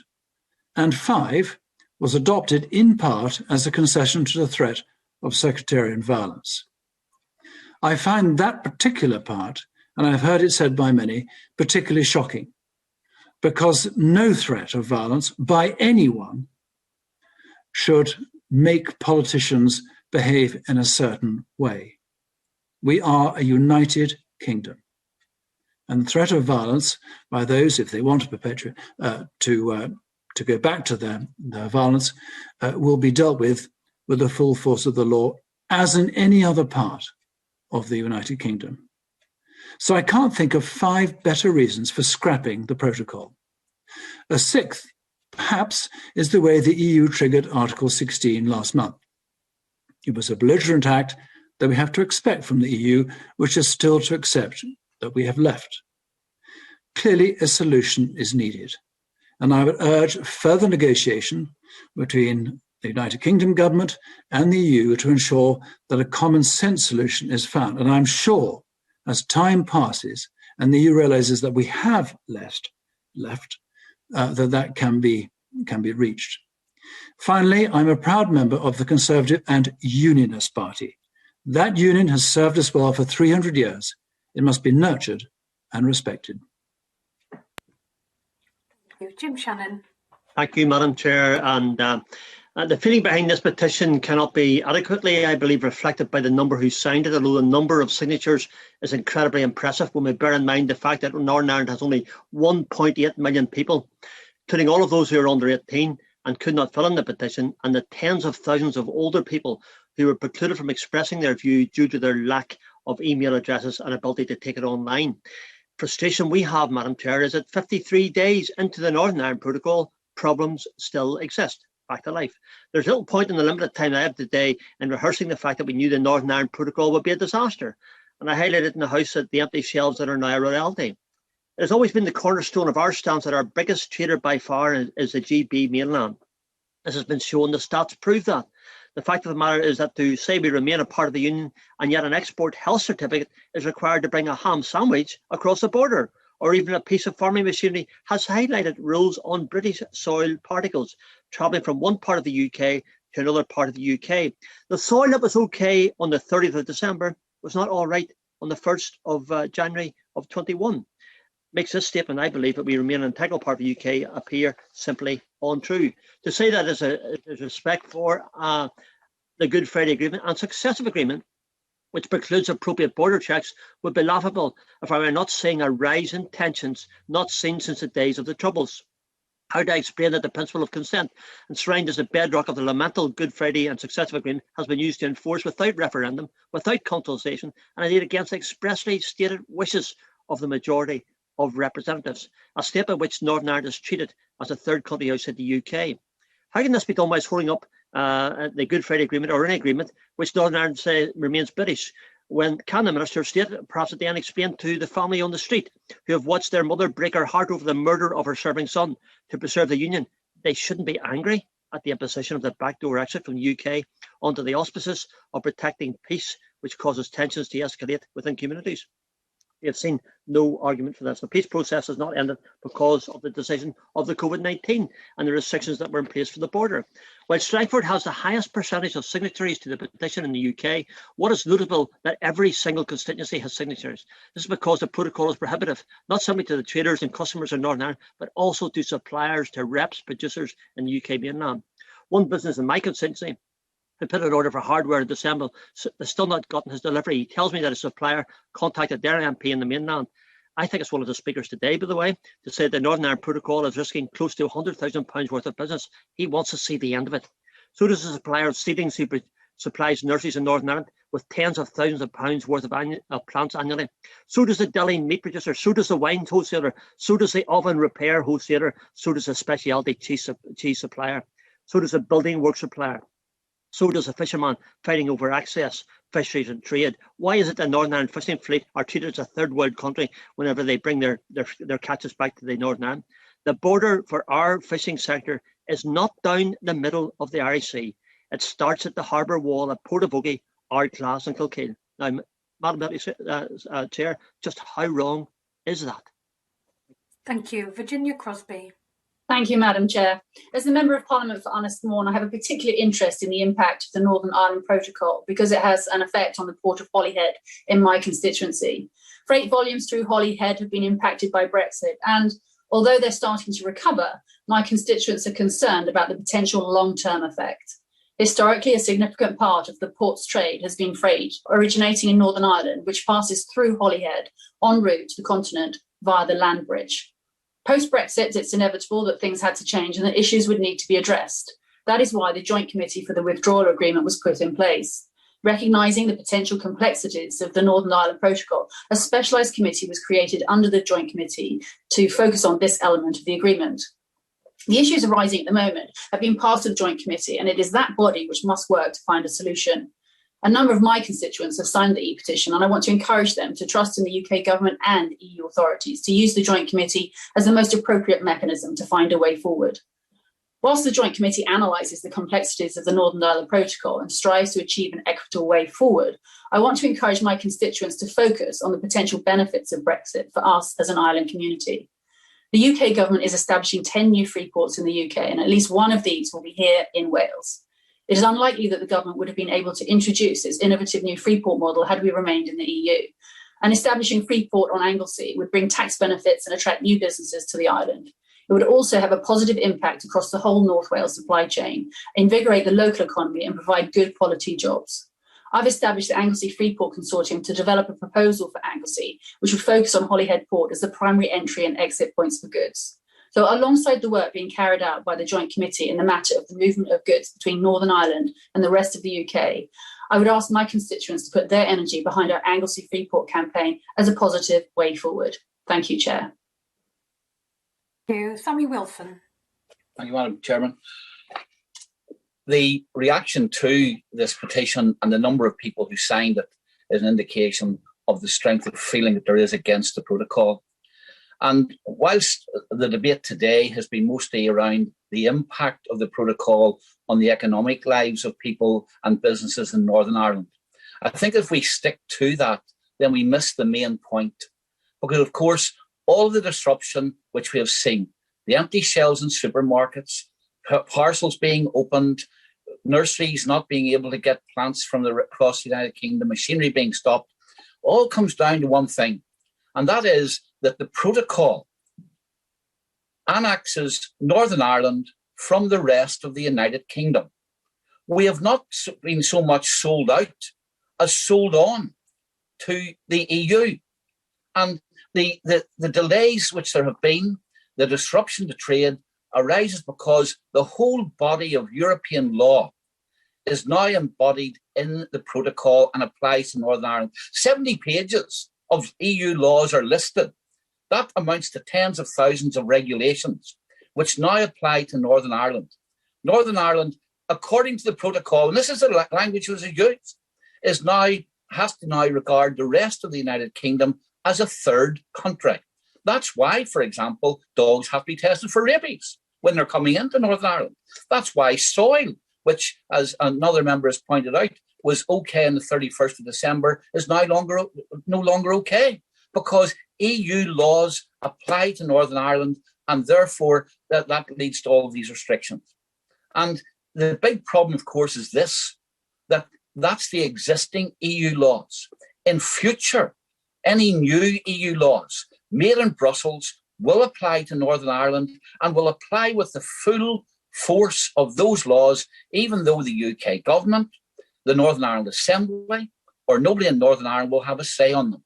And 5, was adopted in part as a concession to the threat of sectarian violence. I find that particular part, and I've heard it said by many, particularly shocking, because no threat of violence by anyone should make politicians behave in a certain way. We are a united kingdom, and the threat of violence by those, if they want to perpetuate, to go back to their violence, will be dealt with the full force of the law, as in any other part of the United Kingdom. So I can't think of 5 better reasons for scrapping the protocol. A 6th, perhaps, is the way the EU triggered Article 16 last month. It was a belligerent act that we have to expect from the EU, which is still to accept that we have left. Clearly, a solution is needed, and I would urge further negotiation between the United Kingdom government and the EU to ensure that a common sense solution is found. And I'm sure as time passes and the EU realizes that we have left, that can be reached. Finally, I'm a proud member of the Conservative and Unionist Party. That union has served us well for 300 years. It must be nurtured and respected. Jim Shannon. Thank you, Madam Chair. And the feeling behind this petition cannot be adequately, I believe, reflected by the number who signed it, although the number of signatures is incredibly impressive when we bear in mind the fact that Northern Ireland has only 1.8 million people, including all of those who are under 18 and could not fill in the petition, and the tens of thousands of older people who were precluded from expressing their view due to their lack of email addresses and ability to take it online. Frustration we have, Madam Chair, is that 53 days into the Northern Ireland Protocol, problems still exist. Back to life. There's little point in the limited time I have today in rehearsing the fact that we knew the Northern Ireland Protocol would be a disaster. And I highlighted in the House that the empty shelves that are now a reality. It has always been the cornerstone of our stance that our biggest trader by far is the GB mainland. This has been shown, the stats prove that. The fact of the matter is that to say we remain a part of the Union and yet an export health certificate is required to bring a ham sandwich across the border, or even a piece of farming machinery, has highlighted rules on British soil particles travelling from one part of the UK to another part of the UK. The soil that was okay on the 30th of December was not all right on the 1st of January of 21. Makes this statement, I believe, that we remain an integral part of the UK appear simply untrue. To say that as respect for the Good Friday Agreement and successive agreement, which precludes appropriate border checks, would be laughable if I were not seeing a rise in tensions not seen since the days of the Troubles. How do I explain that the principle of consent, enshrined as the bedrock of the lamentable Good Friday and successive agreement, has been used to enforce without referendum, without consultation, and indeed against the expressly stated wishes of the majority of representatives, a step at which Northern Ireland is treated as a third country outside the UK? How can this be done by holding up the Good Friday Agreement or any agreement which Northern Ireland say remains British, when can the Minister of State perhaps at the end explain to the family on the street who have watched their mother break her heart over the murder of her serving son to preserve the Union, they shouldn't be angry at the imposition of the backdoor exit from the UK under the auspices of protecting peace, which causes tensions to escalate within communities? We have seen no argument for this. The peace process has not ended because of the decision of the COVID-19 and the restrictions that were in place for the border. While Strangford has the highest percentage of signatories to the petition in the UK, what is notable that every single constituency has signatures. This is because the protocol is prohibitive, not simply to the traders and customers in Northern Ireland, but also to suppliers, to reps, producers in the UK mainland. One business in my constituency who put an order for hardware in December has still not gotten his delivery. He tells me that a supplier contacted their MP in the mainland. I think it's one of the speakers today, by the way, to say the Northern Ireland Protocol is risking close to £100,000 worth of business. He wants to see the end of it. So does the supplier of seeding supplies nurseries in Northern Ireland with tens of thousands of pounds worth of plants annually. So does the deli meat producer, so does the wine wholesaler, so does the oven repair wholesaler, so does the specialty cheese supplier, so does the building work supplier. So does a fisherman fighting over access, fisheries and trade. Why is it that Northern Ireland fishing fleet are treated as a third world country whenever they bring their catches back to the Northern Ireland? The border for our fishing sector is not down the middle of the Irish Sea. It starts at the harbour wall at Portavogie, Ardclass and Kilkeel. Now, Madam Chair, just how wrong is that? Thank you. Virginia Crosby. Thank you, Madam Chair. As the Member of Parliament for Aniston, I have a particular interest in the impact of the Northern Ireland Protocol because it has an effect on the port of Holyhead in my constituency. Freight volumes through Holyhead have been impacted by Brexit, and although they're starting to recover, my constituents are concerned about the potential long-term effect. Historically, a significant part of the port's trade has been freight originating in Northern Ireland, which passes through Holyhead en route to the continent via the land bridge. Post-Brexit, it's inevitable that things had to change and that issues would need to be addressed. That is why the Joint Committee for the Withdrawal Agreement was put in place. Recognising the potential complexities of the Northern Ireland Protocol, a specialised committee was created under the Joint Committee to focus on this element of the agreement. The issues arising at the moment have been passed to the Joint Committee, and it is that body which must work to find a solution. A number of my constituents have signed the E-petition, and I want to encourage them to trust in the UK government and EU authorities to use the Joint Committee as the most appropriate mechanism to find a way forward. Whilst the Joint Committee analyses the complexities of the Northern Ireland Protocol and strives to achieve an equitable way forward, I want to encourage my constituents to focus on the potential benefits of Brexit for us as an island community. The UK government is establishing 10 new free ports in the UK, and at least one of these will be here in Wales. It is unlikely that the government would have been able to introduce its innovative new Freeport model had we remained in the EU. And establishing Freeport on Anglesey would bring tax benefits and attract new businesses to the island. It would also have a positive impact across the whole North Wales supply chain, invigorate the local economy and provide good quality jobs. I've established the Anglesey Freeport Consortium to develop a proposal for Anglesey, which would focus on Holyhead Port as the primary entry and exit points for goods. So alongside the work being carried out by the Joint Committee in the matter of the movement of goods between Northern Ireland and the rest of the UK, I would ask my constituents to put their energy behind our Anglesey Freeport campaign as a positive way forward. Thank you, Chair. Thank you. Sammy Wilson. Thank you, Madam Chairman. The reaction to this petition and the number of people who signed it is an indication of the strength of feeling that there is against the protocol. And whilst the debate today has been mostly around the impact of the protocol on the economic lives of people and businesses in Northern Ireland, I think if we stick to that, then we miss the main point. Because, of course, all of the disruption which we have seen, the empty shelves in supermarkets, parcels being opened, nurseries not being able to get plants from across the United Kingdom, machinery being stopped, all comes down to one thing, and that is that the protocol annexes Northern Ireland from the rest of the United Kingdom. We have not been so much sold out as sold on to the EU. And the delays which there have been, the disruption to trade, arises because the whole body of European law is now embodied in the protocol and applies to Northern Ireland. 70 pages of EU laws are listed. That amounts to tens of thousands of regulations, which now apply to Northern Ireland. Northern Ireland, according to the protocol, and this is the language which is used, has to now regard the rest of the United Kingdom as a third country. That's why, for example, dogs have to be tested for rabies when they're coming into Northern Ireland. That's why soil, which, as another member has pointed out, was okay on the 31st of December, is no longer okay. because EU laws apply to Northern Ireland, and therefore that leads to all of these restrictions. And the big problem, of course, is this, that's the existing EU laws. In future, any new EU laws made in Brussels will apply to Northern Ireland and will apply with the full force of those laws, even though the UK government, the Northern Ireland Assembly, or nobody in Northern Ireland will have a say on them.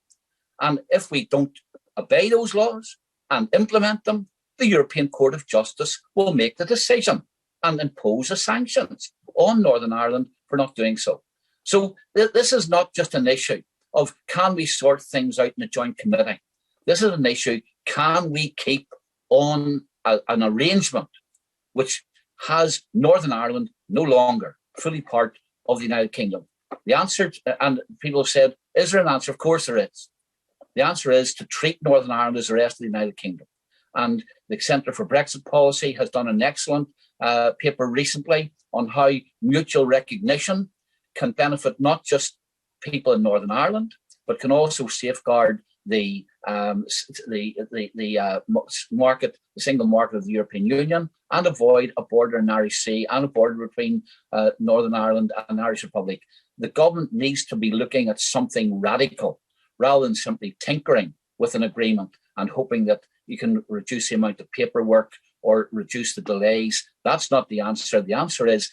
And if we don't obey those laws and implement them, the European Court of Justice will make the decision and impose the sanctions on Northern Ireland for not doing so. So this is not just an issue of can we sort things out in a joint committee. This is an issue, can we keep on an arrangement which has Northern Ireland no longer fully part of the United Kingdom? The answer, and people have said, is there an answer? Of course there is. The answer is to treat Northern Ireland as the rest of the United Kingdom. And the Centre for Brexit Policy has done an excellent paper recently on how mutual recognition can benefit not just people in Northern Ireland, but can also safeguard the single market of the European Union, and avoid a border in Irish Sea and a border between Northern Ireland and Irish Republic. The government needs to be looking at something radical rather than simply tinkering with an agreement and hoping that you can reduce the amount of paperwork or reduce the delays. That's not the answer. The answer is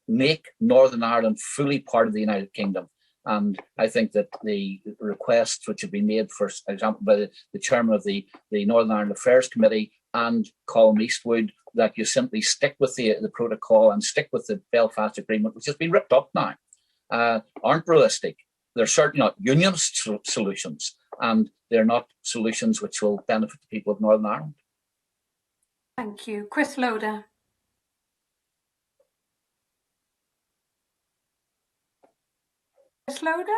make Northern Ireland fully part of the United Kingdom. And I think that the requests which have been made, for example, by the chairman of the Northern Ireland Affairs Committee and Colm Eastwood, that you simply stick with the protocol and stick with the Belfast Agreement, which has been ripped up now, aren't realistic. They're certainly not unionist solutions, and they're not solutions which will benefit the people of Northern Ireland. Thank you. Chris Loder. Chris Loder?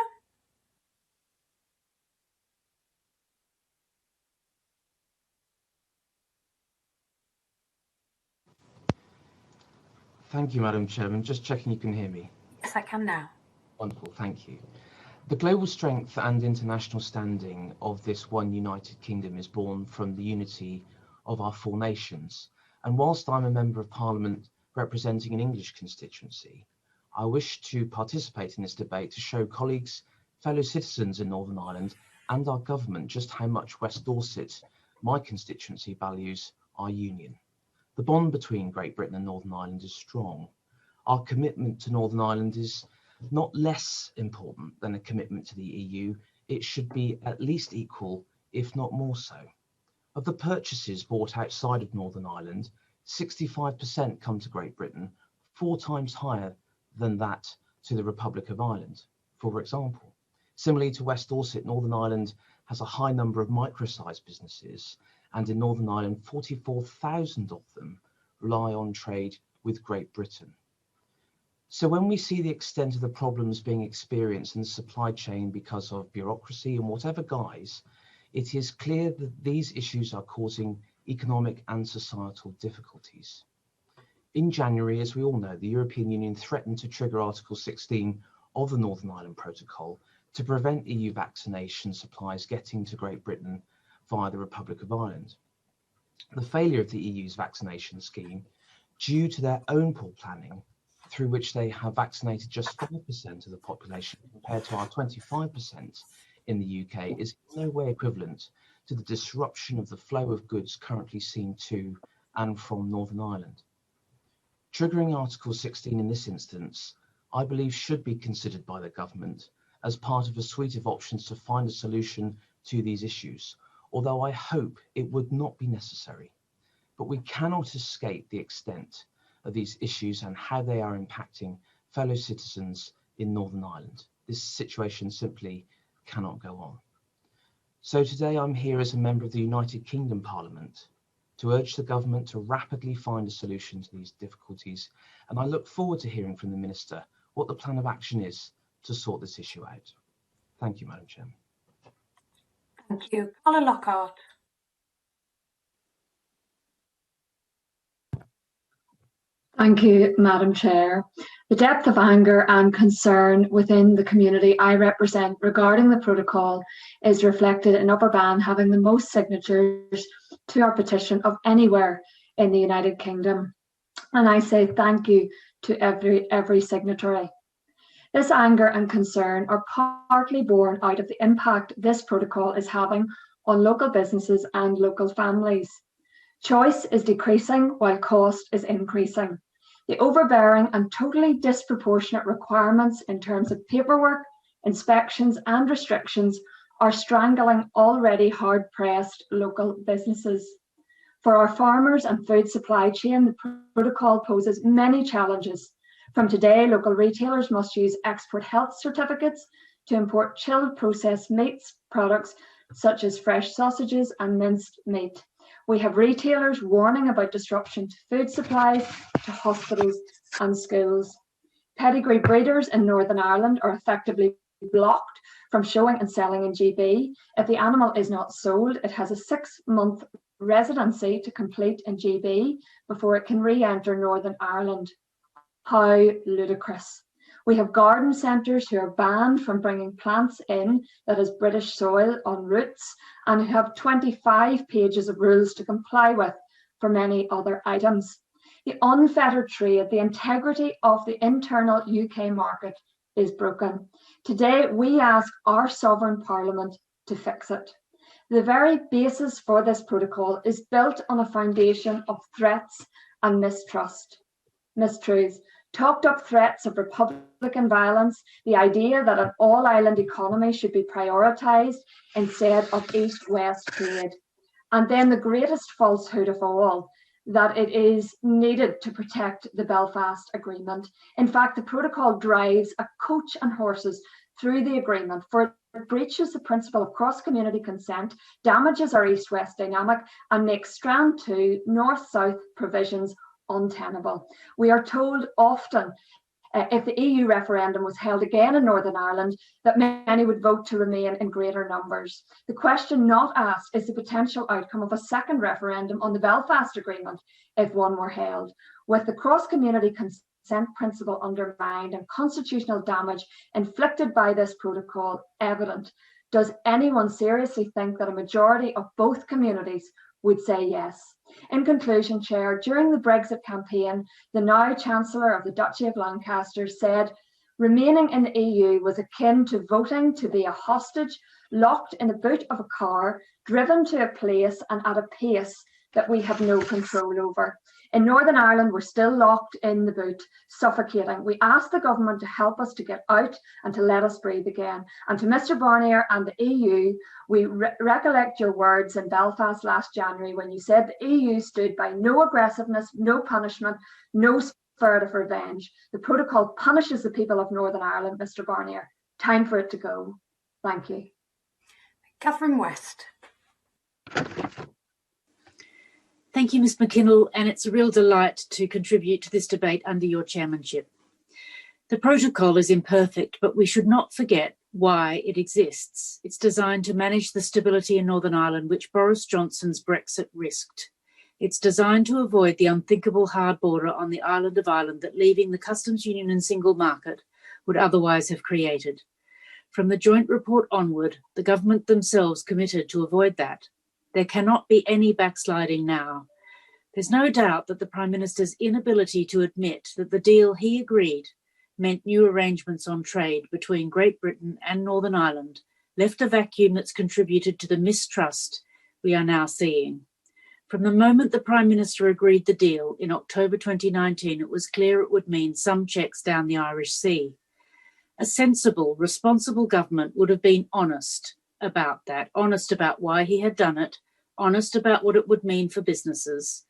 Thank you, Madam Chairman. Just checking you can hear me. Yes, I can now. Wonderful, thank you. The global strength and international standing of this one United Kingdom is born from the unity of our four nations. And whilst I'm a Member of Parliament representing an English constituency, I wish to participate in this debate to show colleagues, fellow citizens in Northern Ireland and our government just how much West Dorset, my constituency, values our union. The bond between Great Britain and Northern Ireland is strong. Our commitment to Northern Ireland is not less important than a commitment to the EU. It should be at least equal, if not more so. Of the purchases bought outside of Northern Ireland, 65% come to Great Britain, 4 times higher than that to the Republic of Ireland, for example. Similarly to West Dorset, Northern Ireland has a high number of micro-sized businesses, and in Northern Ireland, 44,000 of them rely on trade with Great Britain. So when we see the extent of the problems being experienced in the supply chain because of bureaucracy and whatever guise, it is clear that these issues are causing economic and societal difficulties. In January, as we all know, the European Union threatened to trigger Article 16 of the Northern Ireland Protocol to prevent EU vaccination supplies getting to Great Britain via the Republic of Ireland. The failure of the EU's vaccination scheme, due to their own poor planning, through which they have vaccinated just 5% of the population compared to our 25% in the UK, is in no way equivalent to the disruption of the flow of goods currently seen to and from Northern Ireland. Triggering Article 16 in this instance, I believe, should be considered by the government as part of a suite of options to find a solution to these issues, although I hope it would not be necessary. But we cannot escape the extent of these issues and how they are impacting fellow citizens in Northern Ireland. This situation simply cannot go on. So today I'm here as a member of the United Kingdom Parliament to urge the government to rapidly find a solution to these difficulties, and I look forward to hearing from the Minister what the plan of action is to sort this issue out. Thank you, Madam Chairman. Thank you. Colin Lockhart. Thank you, Madam Chair. The depth of anger and concern within the community I represent regarding the protocol is reflected in Upper Bann having the most signatures to our petition of anywhere in the United Kingdom. And I say thank you to every signatory. This anger and concern are partly born out of the impact this protocol is having on local businesses and local families. Choice is decreasing while cost is increasing. The overbearing and totally disproportionate requirements in terms of paperwork, inspections and restrictions are strangling already hard-pressed local businesses. For our farmers and food supply chain, the protocol poses many challenges. From today, local retailers must use export health certificates to import chilled processed meats products such as fresh sausages and minced meat. We have retailers warning about disruption to food supplies, to hospitals and schools. Pedigree breeders in Northern Ireland are effectively blocked from showing and selling in GB. If the animal is not sold, it has a 6-month residency to complete in GB before it can re-enter Northern Ireland. How ludicrous. We have garden centres who are banned from bringing plants in that is British soil on roots and who have 25 pages of rules to comply with for many other items. The unfettered trade, the integrity of the internal UK market is broken. Today, we ask our sovereign parliament to fix it. The very basis for this protocol is built on a foundation of threats and mistruths. Talked up threats of Republican violence, the idea that an all-island economy should be prioritised instead of East-West trade. And then the greatest falsehood of all, that it is needed to protect the Belfast Agreement. In fact, the protocol drives a coach and horses through the agreement, for it breaches the principle of cross-community consent, damages our East-West dynamic, and makes Strand 2 North-South provisions untenable. We are told often if the EU referendum was held again in Northern Ireland, that many would vote to remain in greater numbers. The question not asked is the potential outcome of a second referendum on the Belfast Agreement if one were held. With the cross-community consent principle undermined and constitutional damage inflicted by this protocol evident, does anyone seriously think that a majority of both communities would say yes? In conclusion, Chair, during the Brexit campaign, the now Chancellor of the Duchy of Lancaster said remaining in the EU was akin to voting to be a hostage locked in the boot of a car, driven to a place and at a pace that we have no control over. In Northern Ireland, we're still locked in the boot, suffocating. We ask the government to help us to get out and to let us breathe again. And to Mr Barnier and the EU, we recollect your words in Belfast last January when you said the EU stood by no aggressiveness, no punishment, no spirit of revenge. The protocol punishes the people of Northern Ireland, Mr Barnier. Time for it to go. Thank you. Catherine West. Thank you, Ms McKinnell, and it's a real delight to contribute to this debate under your chairmanship. The protocol is imperfect, but we should not forget why it exists. It's designed to manage the stability in Northern Ireland, which Boris Johnson's Brexit risked. It's designed to avoid the unthinkable hard border on the island of Ireland that leaving the customs union and single market would otherwise have created. From the joint report onward, the government themselves committed to avoid that. There cannot be any backsliding now. There's no doubt that the Prime Minister's inability to admit that the deal he agreed meant new arrangements on trade between Great Britain and Northern Ireland left a vacuum that's contributed to the mistrust we are now seeing. From the moment the Prime Minister agreed the deal in October 2019, it was clear it would mean some checks down the Irish Sea. A sensible, responsible government would have been honest about that, honest about why he had done it, honest about what it would mean for businesses.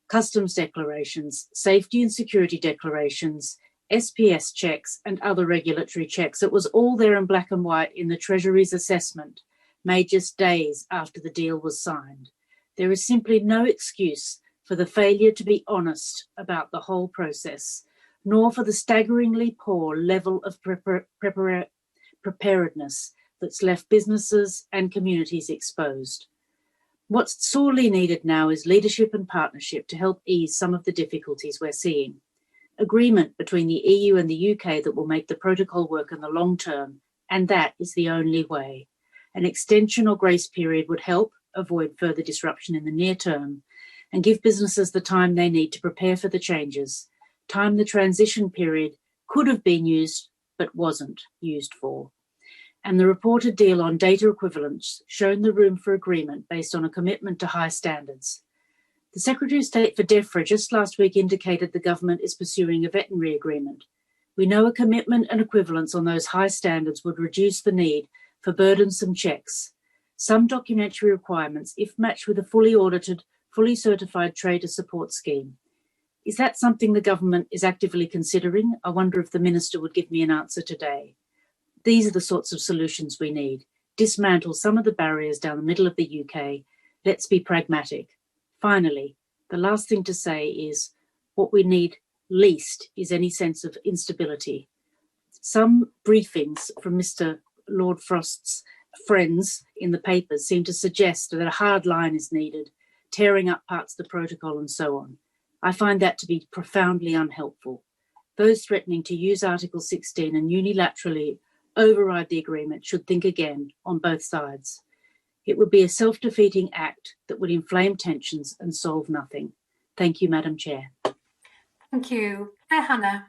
Customs declarations, safety and security declarations, SPS checks and other regulatory checks. It was all there in black and white in the Treasury's assessment, made just days after the deal was signed. There is simply no excuse for the failure to be honest about the whole process, nor for the staggeringly poor level of preparedness that's left businesses and communities exposed. What's sorely needed now is leadership and partnership to help ease some of the difficulties we're seeing. agreement between the EU and the UK that will make the protocol work in the long term, and that is the only way. An extension or grace period would help avoid further disruption in the near term and give businesses the time they need to prepare for the changes, time the transition period could have been used but wasn't used for. And the reported deal on data equivalence shown the room for agreement based on a commitment to high standards. The Secretary of State for DEFRA just last week indicated the government is pursuing a veterinary agreement. We know a commitment and equivalence on those high standards would reduce the need for burdensome checks. Some documentary requirements, if matched with a fully audited, fully certified trader support scheme. Is that something the government is actively considering? I wonder if the Minister would give me an answer today. These are the sorts of solutions we need. Dismantle some of the barriers down the middle of the UK. Let's be pragmatic. Finally, the last thing to say is what we need least is any sense of instability. Some briefings from Mr. Lord Frost's friends in the papers seem to suggest that a hard line is needed, tearing up parts of the protocol and so on. I find that to be profoundly unhelpful. Those threatening to use Article 16 and unilaterally override the agreement should think again on both sides. It would be a self-defeating act that would inflame tensions and solve nothing. Thank you, Madam Chair. Thank you. Hannah.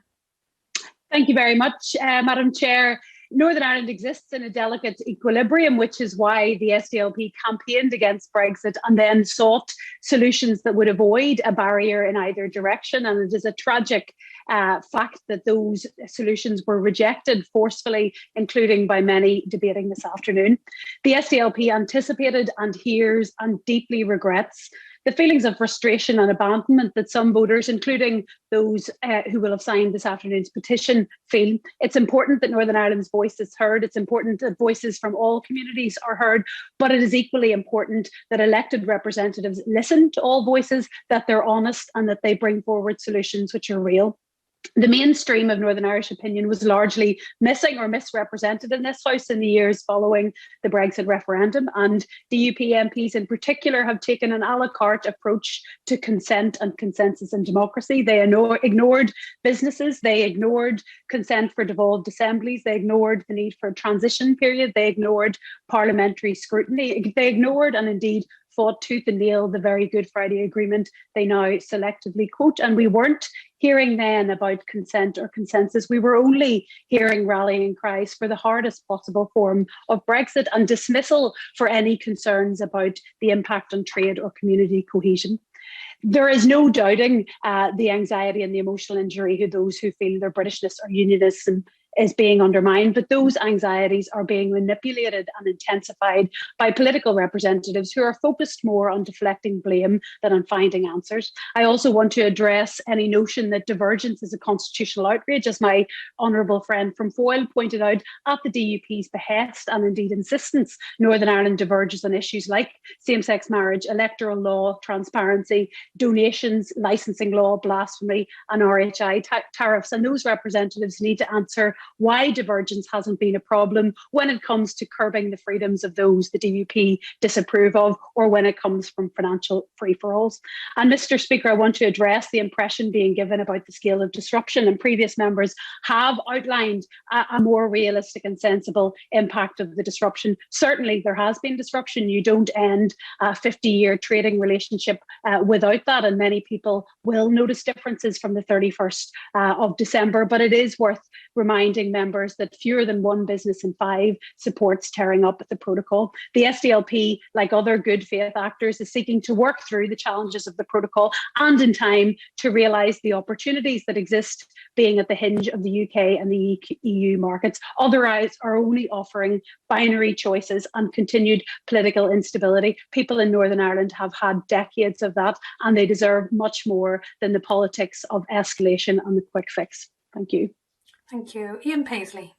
Thank you very much, Madam Chair. Northern Ireland exists in a delicate equilibrium, which is why the SDLP campaigned against Brexit and then sought solutions that would avoid a barrier in either direction. And it is a tragic fact that those solutions were rejected forcefully, including by many debating this afternoon. The SDLP anticipated and hears and deeply regrets the feelings of frustration and abandonment that some voters, including those who will have signed this afternoon's petition, feel. It's important that Northern Ireland's voice is heard. It's important that voices from all communities are heard, but it is equally important that elected representatives listen to all voices, that they're honest and that they bring forward solutions which are real. The mainstream of Northern Irish opinion was largely missing or misrepresented in this House in the years following the Brexit referendum, and DUP MPs in particular have taken an a la carte approach to consent and consensus in democracy. They ignored businesses, they ignored consent for devolved assemblies, they ignored the need for a transition period, they ignored parliamentary scrutiny, they ignored and indeed fought tooth and nail the very Good Friday Agreement they now selectively quote. And we weren't hearing then about consent or consensus. We were only hearing rallying cries for the hardest possible form of Brexit and dismissal for any concerns about the impact on trade or community cohesion. There is no doubting the anxiety and the emotional injury to those who feel their Britishness or unionism is being undermined, but those anxieties are being manipulated and intensified by political representatives who are focused more on deflecting blame than on finding answers. I also want to address any notion that divergence is a constitutional outrage, as my honourable friend from Foyle pointed out, at the DUP's behest and indeed insistence. Northern Ireland diverges on issues like same-sex marriage, electoral law, transparency, donations, licensing law, blasphemy and RHI tariffs, and those representatives need to answer why divergence hasn't been a problem when it comes to curbing the freedoms of those the DUP disapprove of, or when it comes from financial free-for-alls. And Mr. Speaker, I want to address the impression being given about the scale of disruption, and previous members have outlined a more realistic and sensible impact of the disruption. Certainly there has been disruption. You don't end a 50-year trading relationship without that, and many people will notice differences from the 31st of December, but it is worth reminding members that fewer than one business in 5 supports tearing up the protocol. The SDLP, like other good faith actors, is seeking to work through the challenges of the protocol and in time to realise the opportunities that exist, being at the hinge of the UK and the EU markets. Otherwise are only offering binary choices and continued political instability. People in Northern Ireland have had decades of that, and they deserve much more than the politics of escalation and the quick fix. Thank you. Thank you. Ian Paisley.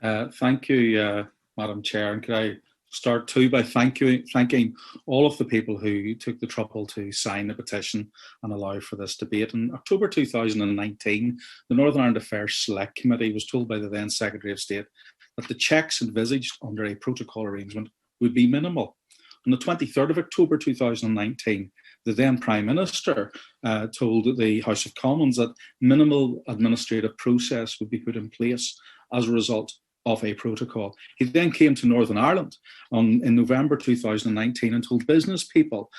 Thank you, Madam Chair. And could I start too by thanking all of the people who took the trouble to sign the petition and allow for this debate. In October 2019, the Northern Ireland Affairs Select Committee was told by the then Secretary of State that the checks envisaged under a protocol arrangement would be minimal. On the 23rd of October 2019, the then Prime Minister told the House of Commons that minimal administrative process would be put in place as a result of a protocol. He then came to Northern Ireland in November 2019 and told business people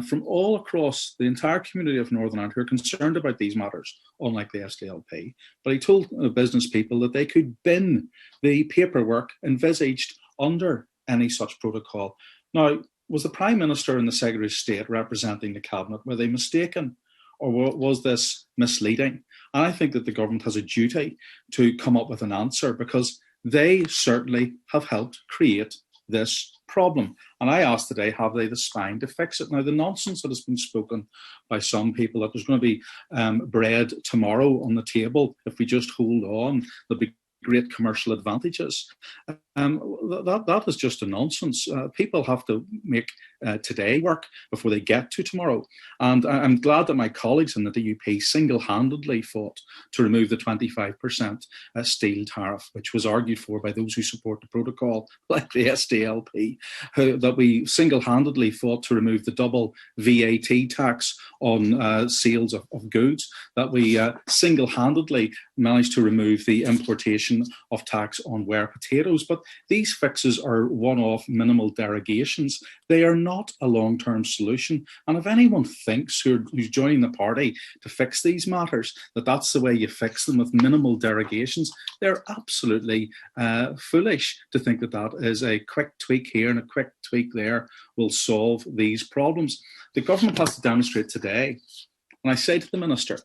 from all across the entire community of Northern Ireland who are concerned about these matters, unlike the SDLP, but he told business people that they could bin the paperwork envisaged under any such protocol. Now, was the Prime Minister and the Secretary of State representing the Cabinet, were they mistaken? Or was this misleading? And I think that the government has a duty to come up with an answer, because they certainly have helped create this problem. And I asked today, have they the spine to fix it? Now, the nonsense that has been spoken by some people that there's going to be bread tomorrow on the table if we just hold on, there'll be great commercial advantages. That is just a nonsense. People have to make today work before they get to tomorrow. And I'm glad that my colleagues in the DUP single-handedly fought to remove the 25% steel tariff, which was argued for by those who support the protocol, like the SDLP, that we single-handedly fought to remove the double VAT tax on sales of goods, that we single-handedly managed to remove the importation of tax on ware potatoes. But these fixes are one-off minimal derogations. They are not a long-term solution. And if anyone thinks who's joining the party to fix these matters, that that's the way you fix them, with minimal derogations, they're absolutely foolish to think that that is a quick tweak here and a quick tweak there will solve these problems. The government has to demonstrate today, and I say to the Minister,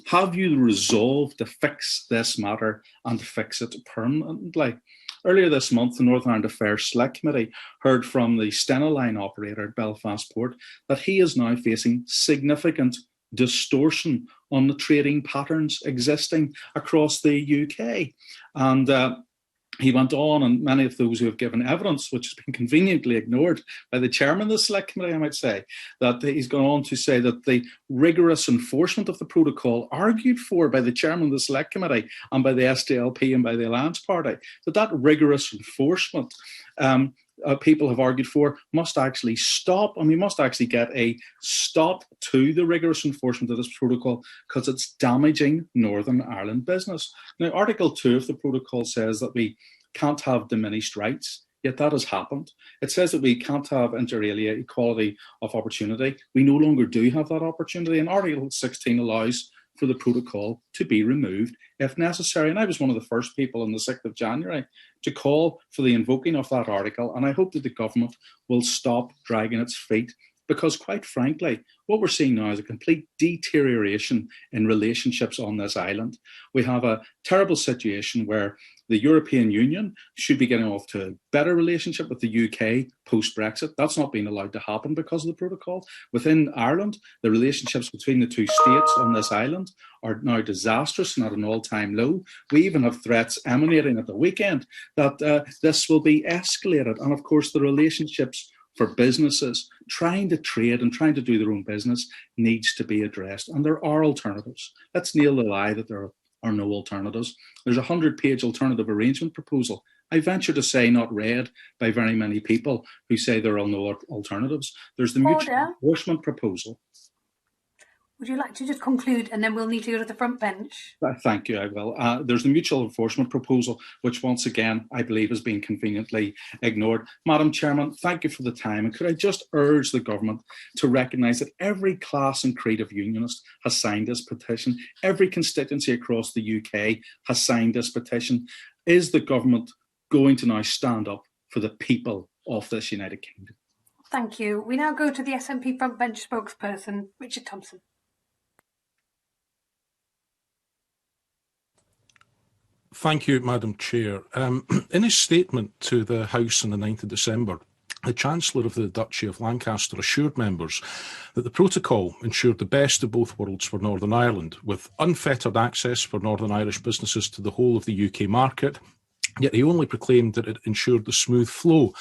have you the resolve to fix this matter and to fix it permanently? Earlier this month, the Northern Ireland Affairs Select Committee heard from the Stena Line operator at Belfast Port that he is now facing significant distortion on the trading patterns existing across the UK. And he went on, and many of those who have given evidence, which has been conveniently ignored by the chairman of the Select Committee, I might say, that he's gone on to say that the rigorous enforcement of the protocol argued for by the chairman of the Select Committee and by the SDLP and by the Alliance Party, that rigorous enforcement people have argued for must actually stop, and we must actually get a stop to the rigorous enforcement of this protocol, because it's damaging Northern Ireland business. Now, Article 2 of the protocol says that we can't have diminished rights, yet that has happened. It says that we can't have inter alia equality of opportunity. We no longer do have that opportunity, and Article 16 allows for the protocol to be removed if necessary. And I was one of the first people on the 6th of January to call for the invoking of that article. And I hope that the government will stop dragging its feet, because quite frankly, what we're seeing now is a complete deterioration in relationships on this island. We have a terrible situation where the European Union should be getting off to a better relationship with the UK post-Brexit. That's not being allowed to happen because of the protocol. Within Ireland, the relationships between the two states on this island are now disastrous and at an all-time low. We even have threats emanating at the weekend that this will be escalated. And of course, the relationships for businesses trying to trade and trying to do their own business needs to be addressed. And there are alternatives. Let's nail the lie that there are no alternatives. There's a 100-page alternative arrangement proposal. I venture to say not read by very many people who say there are no alternatives. There's the mutual enforcement proposal. Would you like to just conclude, and then we'll need to go to the front bench? Thank you, I will. There's the mutual enforcement proposal, which once again, I believe has been conveniently ignored. Madam Chairman, thank you for the time. And could I just urge the government to recognise that every class and creed of unionist has signed this petition. Every constituency across the UK has signed this petition. Is the government going to now stand up for the people of this United Kingdom? Thank you. We now go to the SNP front bench spokesperson, Richard Thompson. Thank you, Madam Chair. In his statement to the House on the 9th of December, the Chancellor of the Duchy of Lancaster assured members that the protocol ensured the best of both worlds for Northern Ireland, with unfettered access for Northern Irish businesses to the whole of the UK market, yet he only proclaimed that it ensured the smooth flow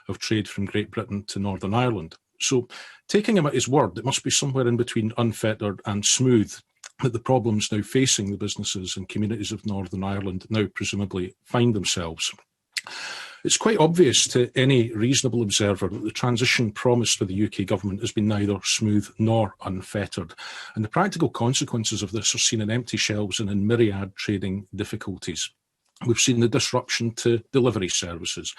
of trade from Great Britain to Northern Ireland. So, taking him at his word, it must be somewhere in between unfettered and smooth that the problems now facing the businesses and communities of Northern Ireland now presumably find themselves. It's quite obvious to any reasonable observer that the transition promised by the UK government has been neither smooth nor unfettered, and the practical consequences of this are seen in empty shelves and in myriad trading difficulties. We've seen the disruption to delivery services.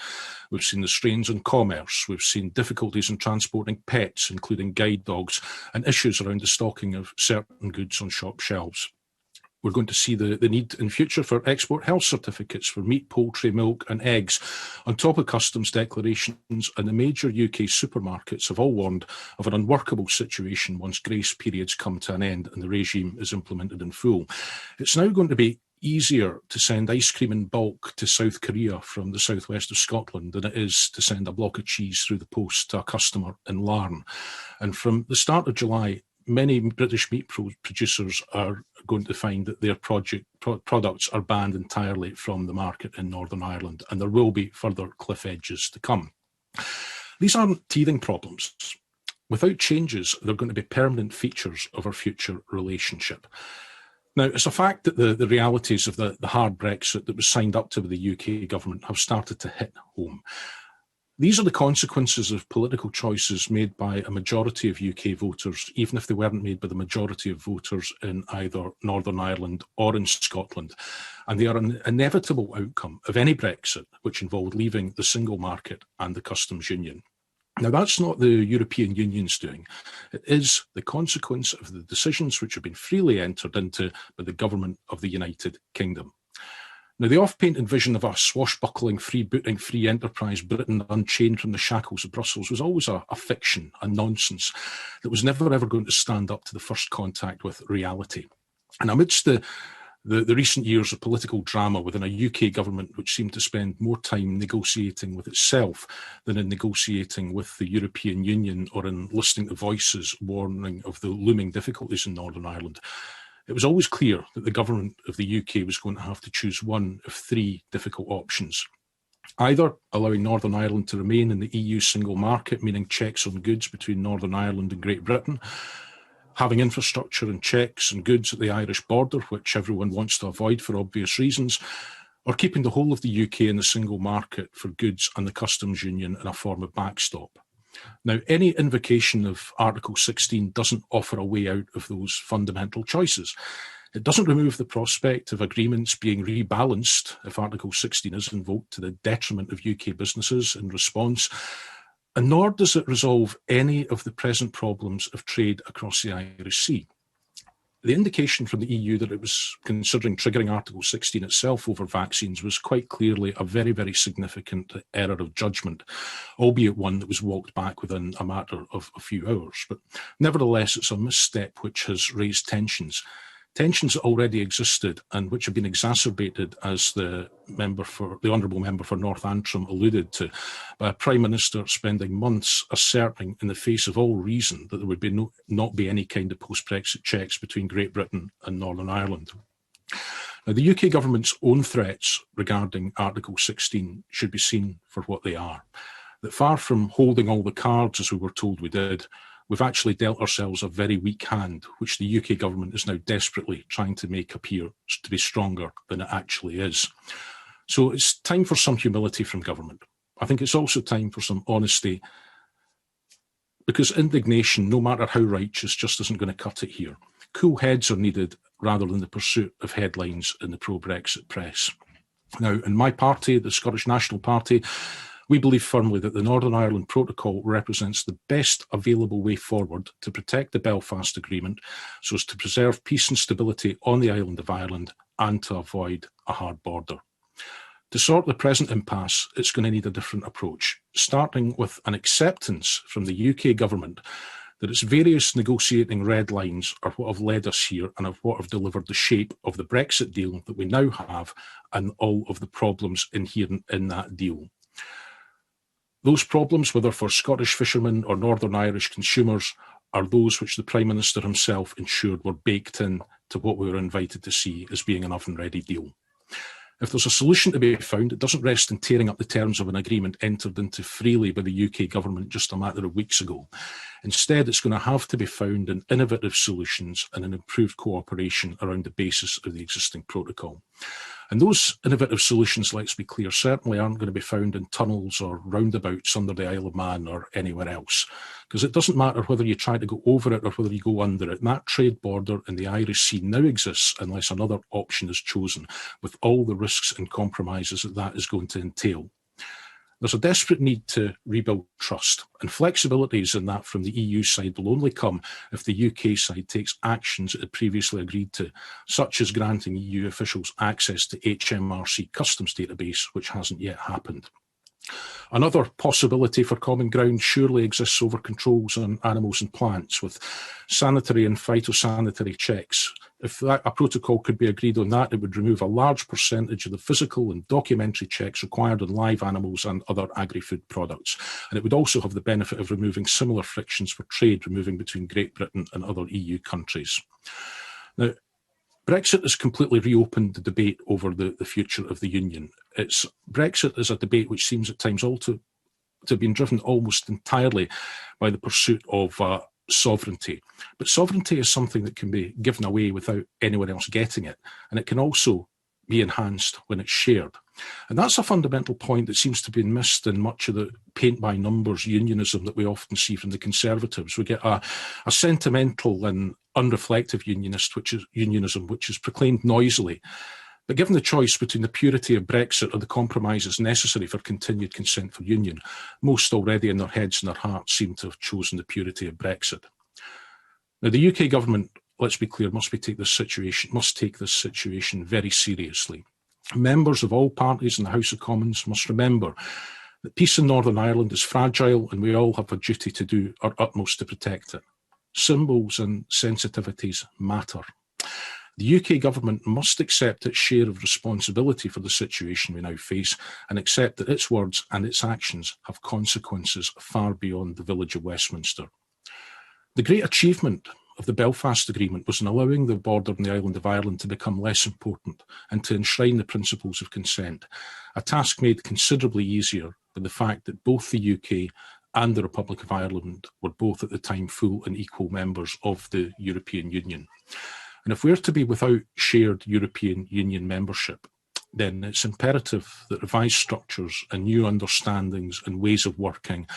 We've seen the strains on commerce. We've seen difficulties in transporting pets, including guide dogs, and issues around the stocking of certain goods on shop shelves. We're going to see the need in future for export health certificates for meat, poultry, milk and eggs, on top of customs declarations, and the major UK supermarkets have all warned of an unworkable situation once grace periods come to an end and the regime is implemented in full. It's now going to be easier to send ice cream in bulk to South Korea from the southwest of Scotland than it is to send a block of cheese through the post to a customer in Larne. And from the start of July, many British meat producers are going to find that their products are banned entirely from the market in Northern Ireland, and there will be further cliff edges to come. These aren't teething problems. Without changes, they're going to be permanent features of our future relationship. Now, it's a fact that the realities of the hard Brexit that was signed up to by the UK government have started to hit home. These are the consequences of political choices made by a majority of UK voters, even if they weren't made by the majority of voters in either Northern Ireland or in Scotland. And they are an inevitable outcome of any Brexit which involved leaving the single market and the customs union. Now, that's not the European Union's doing. It is the consequence of the decisions which have been freely entered into by the government of the United Kingdom. Now, the oft-painted vision of a swashbuckling, freebooting, free enterprise Britain unchained from the shackles of Brussels was always a fiction, a nonsense that was never ever going to stand up to the first contact with reality. And amidst the recent years of political drama within a UK government which seemed to spend more time negotiating with itself than in negotiating with the European Union or in listening to voices warning of the looming difficulties in Northern Ireland, it was always clear that the government of the UK was going to have to choose one of three difficult options. Either allowing Northern Ireland to remain in the EU single market, meaning checks on goods between Northern Ireland and Great Britain, having infrastructure and checks and goods at the Irish border, which everyone wants to avoid for obvious reasons, or keeping the whole of the UK in the single market for goods and the customs union in a form of backstop. Now, any invocation of Article 16 doesn't offer a way out of those fundamental choices. It doesn't remove the prospect of agreements being rebalanced if Article 16 is invoked to the detriment of UK businesses in response, and nor does it resolve any of the present problems of trade across the Irish Sea. The indication from the EU that it was considering triggering Article 16 itself over vaccines was quite clearly a very, very significant error of judgment, albeit one that was walked back within a matter of a few hours. But nevertheless, it's a misstep which has raised tensions that already existed and which have been exacerbated, as the Honourable Member for North Antrim alluded to, by a Prime Minister spending months asserting in the face of all reason that there would be not be any kind of post-Brexit checks between Great Britain and Northern Ireland. Now, the UK government's own threats regarding Article 16 should be seen for what they are. That far from holding all the cards, as we were told we did, we've actually dealt ourselves a very weak hand, which the UK government is now desperately trying to make appear to be stronger than it actually is. So it's time for some humility from government. I think it's also time for some honesty, because indignation, no matter how righteous, just isn't going to cut it here. Cool heads are needed rather than the pursuit of headlines in the pro-Brexit press. Now, in my party, the Scottish National Party, we believe firmly that the Northern Ireland Protocol represents the best available way forward to protect the Belfast Agreement so as to preserve peace and stability on the island of Ireland and to avoid a hard border. To sort the present impasse, it's going to need a different approach, starting with an acceptance from the UK government that its various negotiating red lines are what have led us here and are what have delivered the shape of the Brexit deal that we now have and all of the problems inherent in that deal. Those problems, whether for Scottish fishermen or Northern Irish consumers, are those which the Prime Minister himself ensured were baked in to what we were invited to see as being an oven-ready deal. If there's a solution to be found, it doesn't rest in tearing up the terms of an agreement entered into freely by the UK government just a matter of weeks ago. Instead, it's going to have to be found in innovative solutions and an improved cooperation around the basis of the existing protocol. And those innovative solutions, let's be clear, certainly aren't going to be found in tunnels or roundabouts under the Isle of Man or anywhere else. Because it doesn't matter whether you try to go over it or whether you go under it. That trade border in the Irish Sea now exists unless another option is chosen, with all the risks and compromises that is going to entail. There's a desperate need to rebuild trust, and flexibilities in that from the EU side will only come if the UK side takes actions it had previously agreed to, such as granting EU officials access to HMRC customs database, which hasn't yet happened. Another possibility for common ground surely exists over controls on animals and plants, with sanitary and phytosanitary checks. If a protocol could be agreed on that, it would remove a large percentage of the physical and documentary checks required on live animals and other agri-food products. And it would also have the benefit of removing similar frictions for trade moving between Great Britain and other EU countries. Now, Brexit has completely reopened the debate over the future of the Union. Brexit is a debate which seems at times all to have been driven almost entirely by the pursuit of sovereignty. But sovereignty is something that can be given away without anyone else getting it, and it can also be enhanced when it's shared. And that's a fundamental point that seems to be missed in much of the paint-by-numbers unionism that we often see from the Conservatives. We get a sentimental and unreflective unionism, which is proclaimed noisily. But given the choice between the purity of Brexit or the compromises necessary for continued consent for union, most already in their heads and their hearts seem to have chosen the purity of Brexit. Now, the UK government, let's be clear, must take this situation very seriously. Members of all parties in the House of Commons must remember that peace in Northern Ireland is fragile, and we all have a duty to do our utmost to protect it. Symbols and sensitivities matter. The UK government must accept its share of responsibility for the situation we now face, and accept that its words and its actions have consequences far beyond the village of Westminster. The great achievement of the Belfast Agreement was in allowing the border on the island of Ireland to become less important and to enshrine the principles of consent, a task made considerably easier by the fact that both the UK and the Republic of Ireland were both at the time full and equal members of the European Union. And if we're to be without shared European Union membership, then it's imperative that revised structures and new understandings and ways of working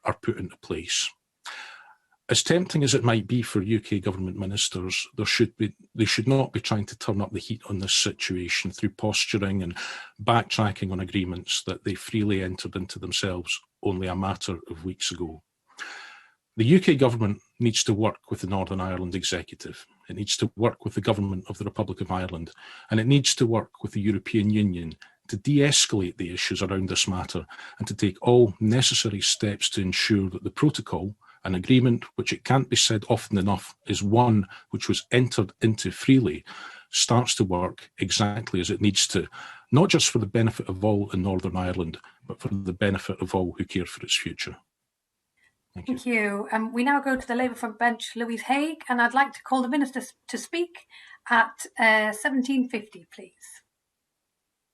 are put into place. As tempting as it might be for UK government ministers, they should not be trying to turn up the heat on this situation through posturing and backtracking on agreements that they freely entered into themselves only a matter of weeks ago. The UK government needs to work with the Northern Ireland Executive. It needs to work with the government of the Republic of Ireland, and it needs to work with the European Union to de-escalate the issues around this matter and to take all necessary steps to ensure that the protocol, an agreement which, it can't be said often enough, is one which was entered into freely, starts to work exactly as it needs to, not just for the benefit of all in Northern Ireland, but for the benefit of all who care for its future. Thank you. We now go to the Labour front bench, Louise Haigh, and I'd like to call the Minister to speak at 17:50, please.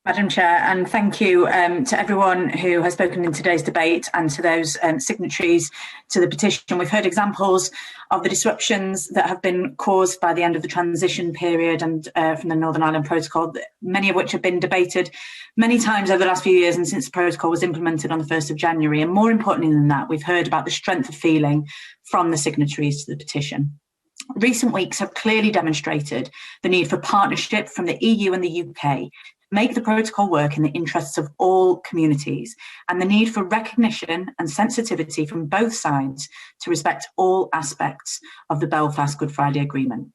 Madam Chair, and thank you to everyone who has spoken in today's debate and to those signatories to the petition. We've heard examples of the disruptions that have been caused by the end of the transition period and from the Northern Ireland Protocol, many of which have been debated many times over the last few years and since the protocol was implemented on the 1st of January. And more importantly than that, we've heard about the strength of feeling from the signatories to the petition. Recent weeks have clearly demonstrated the need for partnership from the EU and the UK, make the protocol work in the interests of all communities, and the need for recognition and sensitivity from both sides to respect all aspects of the Belfast Good Friday Agreement.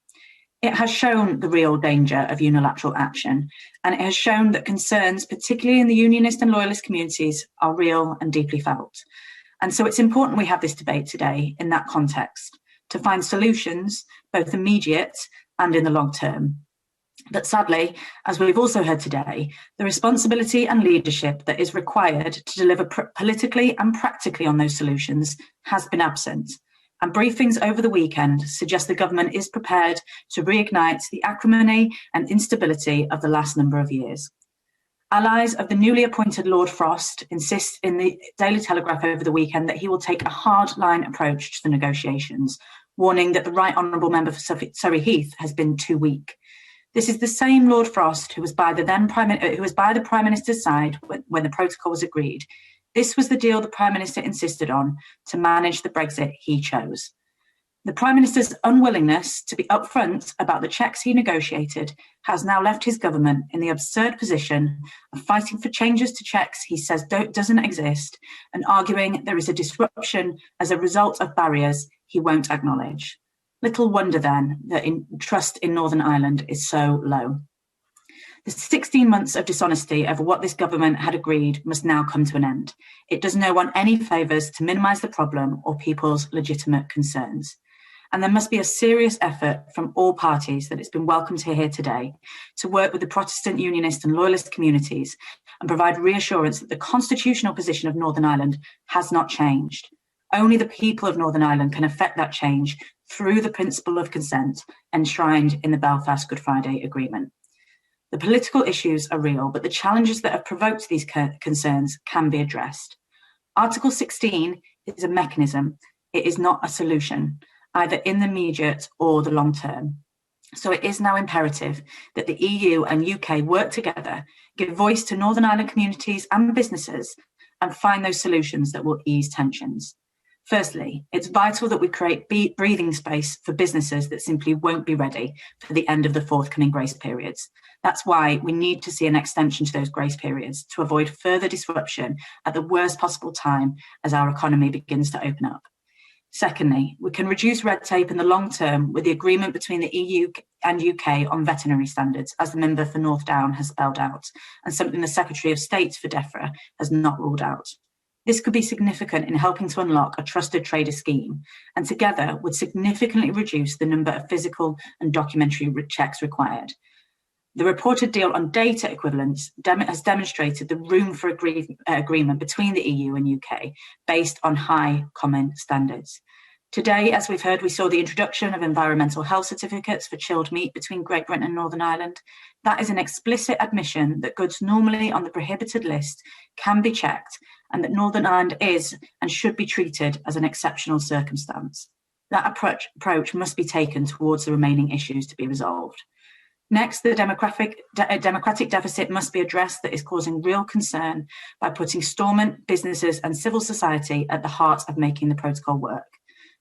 It has shown the real danger of unilateral action, and it has shown that concerns, particularly in the Unionist and Loyalist communities, are real and deeply felt. And so it's important we have this debate today in that context, to find solutions, both immediate and in the long term. But sadly, as we've also heard today, the responsibility and leadership that is required to deliver politically and practically on those solutions has been absent. And briefings over the weekend suggest the government is prepared to reignite the acrimony and instability of the last number of years. Allies of the newly appointed Lord Frost insist in the Daily Telegraph over the weekend that he will take a hard-line approach to the negotiations, warning that the Right Honourable Member for Surrey Heath has been too weak. This is the same Lord Frost who was by the Prime Minister's side when the protocol was agreed. This was the deal the Prime Minister insisted on to manage the Brexit he chose. The Prime Minister's unwillingness to be upfront about the checks he negotiated has now left his government in the absurd position of fighting for changes to checks he says doesn't exist and arguing there is a disruption as a result of barriers he won't acknowledge. Little wonder then that trust in Northern Ireland is so low. The 16 months of dishonesty over what this government had agreed must now come to an end. It does no one any favours to minimise the problem or people's legitimate concerns. And there must be a serious effort from all parties that it's been welcome to hear today to work with the Protestant, Unionist and Loyalist communities and provide reassurance that the constitutional position of Northern Ireland has not changed. Only the people of Northern Ireland can effect that change through the principle of consent enshrined in the Belfast Good Friday Agreement. The political issues are real, but the challenges that have provoked these concerns can be addressed. Article 16 is a mechanism. It is not a solution, either in the immediate or the long term. So it is now imperative that the EU and UK work together, give voice to Northern Ireland communities and businesses, and find those solutions that will ease tensions. Firstly, it's vital that we create breathing space for businesses that simply won't be ready for the end of the forthcoming grace periods. That's why we need to see an extension to those grace periods to avoid further disruption at the worst possible time as our economy begins to open up. Secondly, we can reduce red tape in the long term with the agreement between the EU and UK on veterinary standards, as the member for North Down has spelled out, and something the Secretary of State for DEFRA has not ruled out. This could be significant in helping to unlock a trusted trader scheme, and together would significantly reduce the number of physical and documentary checks required. The reported deal on data equivalence has demonstrated the room for agreement between the EU and UK based on high common standards. Today, as we've heard, we saw the introduction of environmental health certificates for chilled meat between Great Britain and Northern Ireland. That is an explicit admission that goods normally on the prohibited list can be checked and that Northern Ireland is and should be treated as an exceptional circumstance. That approach must be taken towards the remaining issues to be resolved. Next, the democratic deficit must be addressed that is causing real concern by putting Stormont, businesses and civil society at the heart of making the protocol work.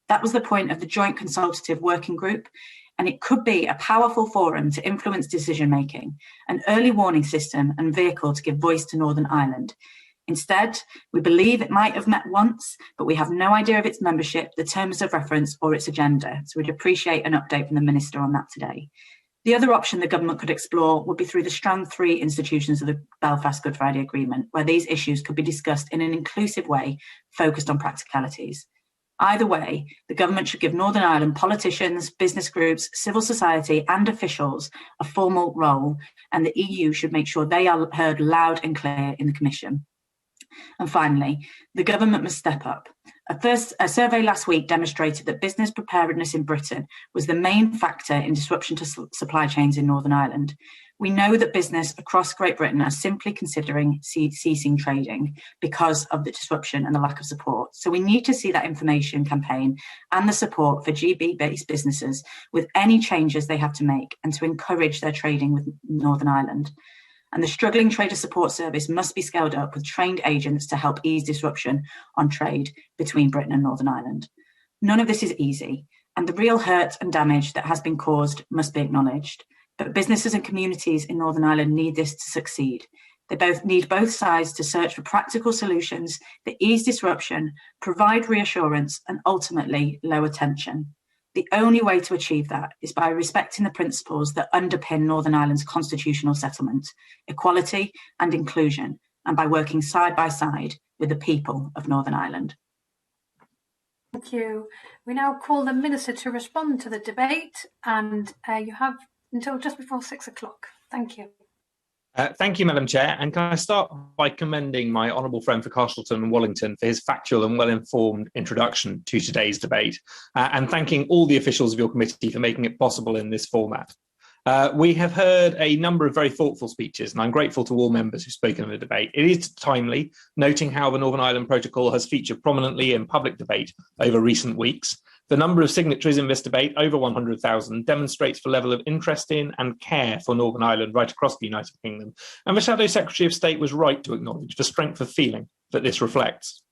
That was the point of the Joint Consultative Working Group, and it could be a powerful forum to influence decision-making, an early warning system and vehicle to give voice to Northern Ireland. Instead, we believe it might have met once, but we have no idea of its membership, the terms of reference or its agenda, so we'd appreciate an update from the Minister on that today. The other option the government could explore would be through the Strand 3 institutions of the Belfast Good Friday Agreement, where these issues could be discussed in an inclusive way, focused on practicalities. Either way, the government should give Northern Ireland politicians, business groups, civil society and officials a formal role, and the EU should make sure they are heard loud and clear in the Commission. And finally, the government must step up. A survey last week demonstrated that business preparedness in Britain was the main factor in disruption to supply chains in Northern Ireland. We know that business across Great Britain are simply considering ceasing trading because of the disruption and the lack of support. So we need to see that information campaign and the support for GB-based businesses with any changes they have to make and to encourage their trading with Northern Ireland. And the struggling trader support service must be scaled up with trained agents to help ease disruption on trade between Britain and Northern Ireland. None of this is easy, and the real hurt and damage that has been caused must be acknowledged. But businesses and communities in Northern Ireland need this to succeed. They need both sides to search for practical solutions that ease disruption, provide reassurance, and ultimately lower tension. The only way to achieve that is by respecting the principles that underpin Northern Ireland's constitutional settlement, equality and inclusion, and by working side by side with the people of Northern Ireland. Thank you. We now call the Minister to respond to the debate, and you have until just before 6 o'clock. Thank you. Thank you, Madam Chair. And can I start by commending my honourable friend for Castleton and Wallington for his factual and well-informed introduction to today's debate, and thanking all the officials of your committee for making it possible in this format. We have heard a number of very thoughtful speeches, and I'm grateful to all members who've spoken in the debate. It is timely, noting how the Northern Ireland Protocol has featured prominently in public debate over recent weeks. The number of signatories in this debate, over 100,000, demonstrates the level of interest in and care for Northern Ireland right across the United Kingdom. And the Shadow Secretary of State was right to acknowledge the strength of feeling that this reflects.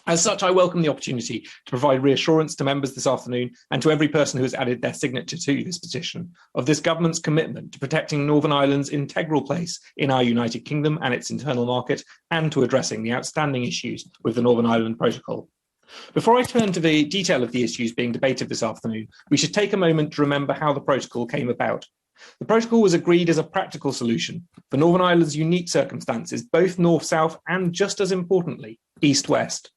As such, I welcome the opportunity to provide reassurance to members this afternoon and to every person who has added their signature to this petition of this government's commitment to protecting Northern Ireland's integral place in our United Kingdom and its internal market, and to addressing the outstanding issues with the Northern Ireland Protocol. Before I turn to the detail of the issues being debated this afternoon, we should take a moment to remember how the protocol came about. The protocol was agreed as a practical solution for Northern Ireland's unique circumstances, both north-south and, just as importantly, east-west.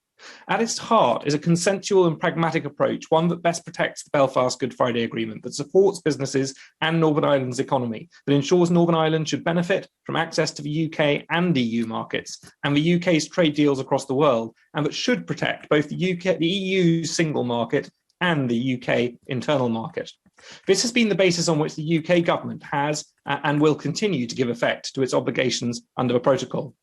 At its heart is a consensual and pragmatic approach, one that best protects the Belfast Good Friday Agreement, that supports businesses and Northern Ireland's economy, that ensures Northern Ireland should benefit from access to the UK and EU markets and the UK's trade deals across the world, and that should protect both the EU's single market and the UK internal market. This has been the basis on which the UK government has and will continue to give effect to its obligations under the protocol.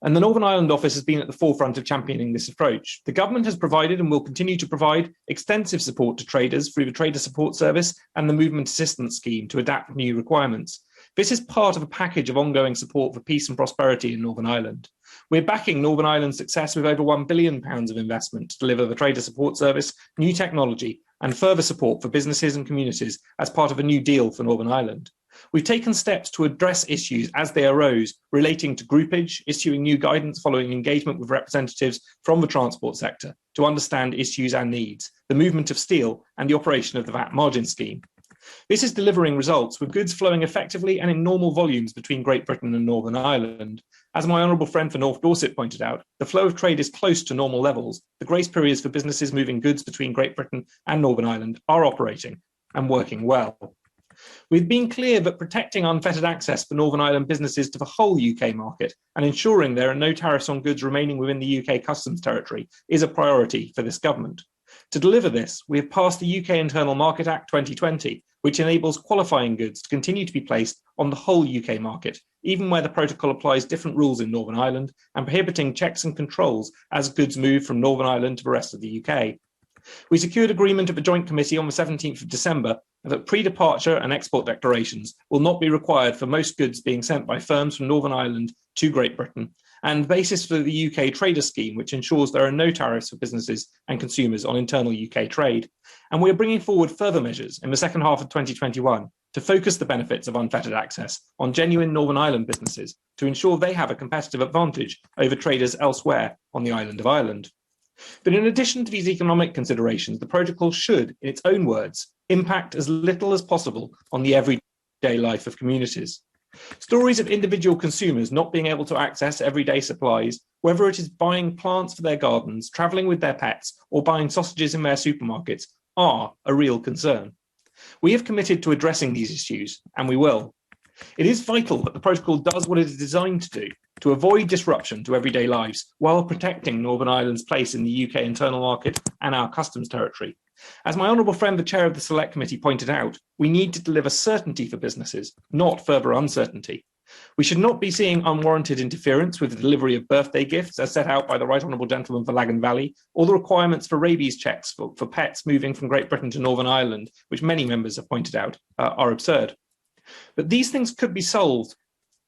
And the Northern Ireland Office has been at the forefront of championing this approach. The government has provided and will continue to provide extensive support to traders through the Trader Support Service and the Movement Assistance Scheme to adapt new requirements. This is part of a package of ongoing support for peace and prosperity in Northern Ireland. We're backing Northern Ireland's success with over £1 billion of investment to deliver the Trader Support Service, new technology, and further support for businesses and communities as part of a new deal for Northern Ireland. We've taken steps to address issues as they arose relating to groupage, issuing new guidance following engagement with representatives from the transport sector to understand issues and needs, the movement of steel and the operation of the VAT margin scheme. This is delivering results with goods flowing effectively and in normal volumes between Great Britain and Northern Ireland. As my honourable friend for North Dorset pointed out, the flow of trade is close to normal levels. The grace periods for businesses moving goods between Great Britain and Northern Ireland are operating and working well. We've been clear that protecting unfettered access for Northern Ireland businesses to the whole UK market and ensuring there are no tariffs on goods remaining within the UK customs territory is a priority for this government. To deliver this, we have passed the UK Internal Market Act 2020, which enables qualifying goods to continue to be placed on the whole UK market, even where the protocol applies different rules in Northern Ireland, and prohibiting checks and controls as goods move from Northern Ireland to the rest of the UK. We secured agreement at the Joint Committee on the 17th of December that pre-departure and export declarations will not be required for most goods being sent by firms from Northern Ireland to Great Britain, and the basis for the UK Trader Scheme, which ensures there are no tariffs for businesses and consumers on internal UK trade. And we are bringing forward further measures in the second half of 2021 to focus the benefits of unfettered access on genuine Northern Ireland businesses to ensure they have a competitive advantage over traders elsewhere on the island of Ireland. But in addition to these economic considerations, the protocol should, in its own words, impact as little as possible on the everyday life of communities. Stories of individual consumers not being able to access everyday supplies, whether it is buying plants for their gardens, travelling with their pets, or buying sausages in their supermarkets, are a real concern. We have committed to addressing these issues, and we will. It is vital that the protocol does what it is designed to do, to avoid disruption to everyday lives while protecting Northern Ireland's place in the UK internal market and our customs territory. As my honourable friend, the chair of the Select Committee, pointed out, we need to deliver certainty for businesses, not further uncertainty. We should not be seeing unwarranted interference with the delivery of birthday gifts as set out by the Right Honourable Gentleman for Lagan Valley, or the requirements for rabies checks for pets moving from Great Britain to Northern Ireland, which many members have pointed out are absurd. But these things could be solved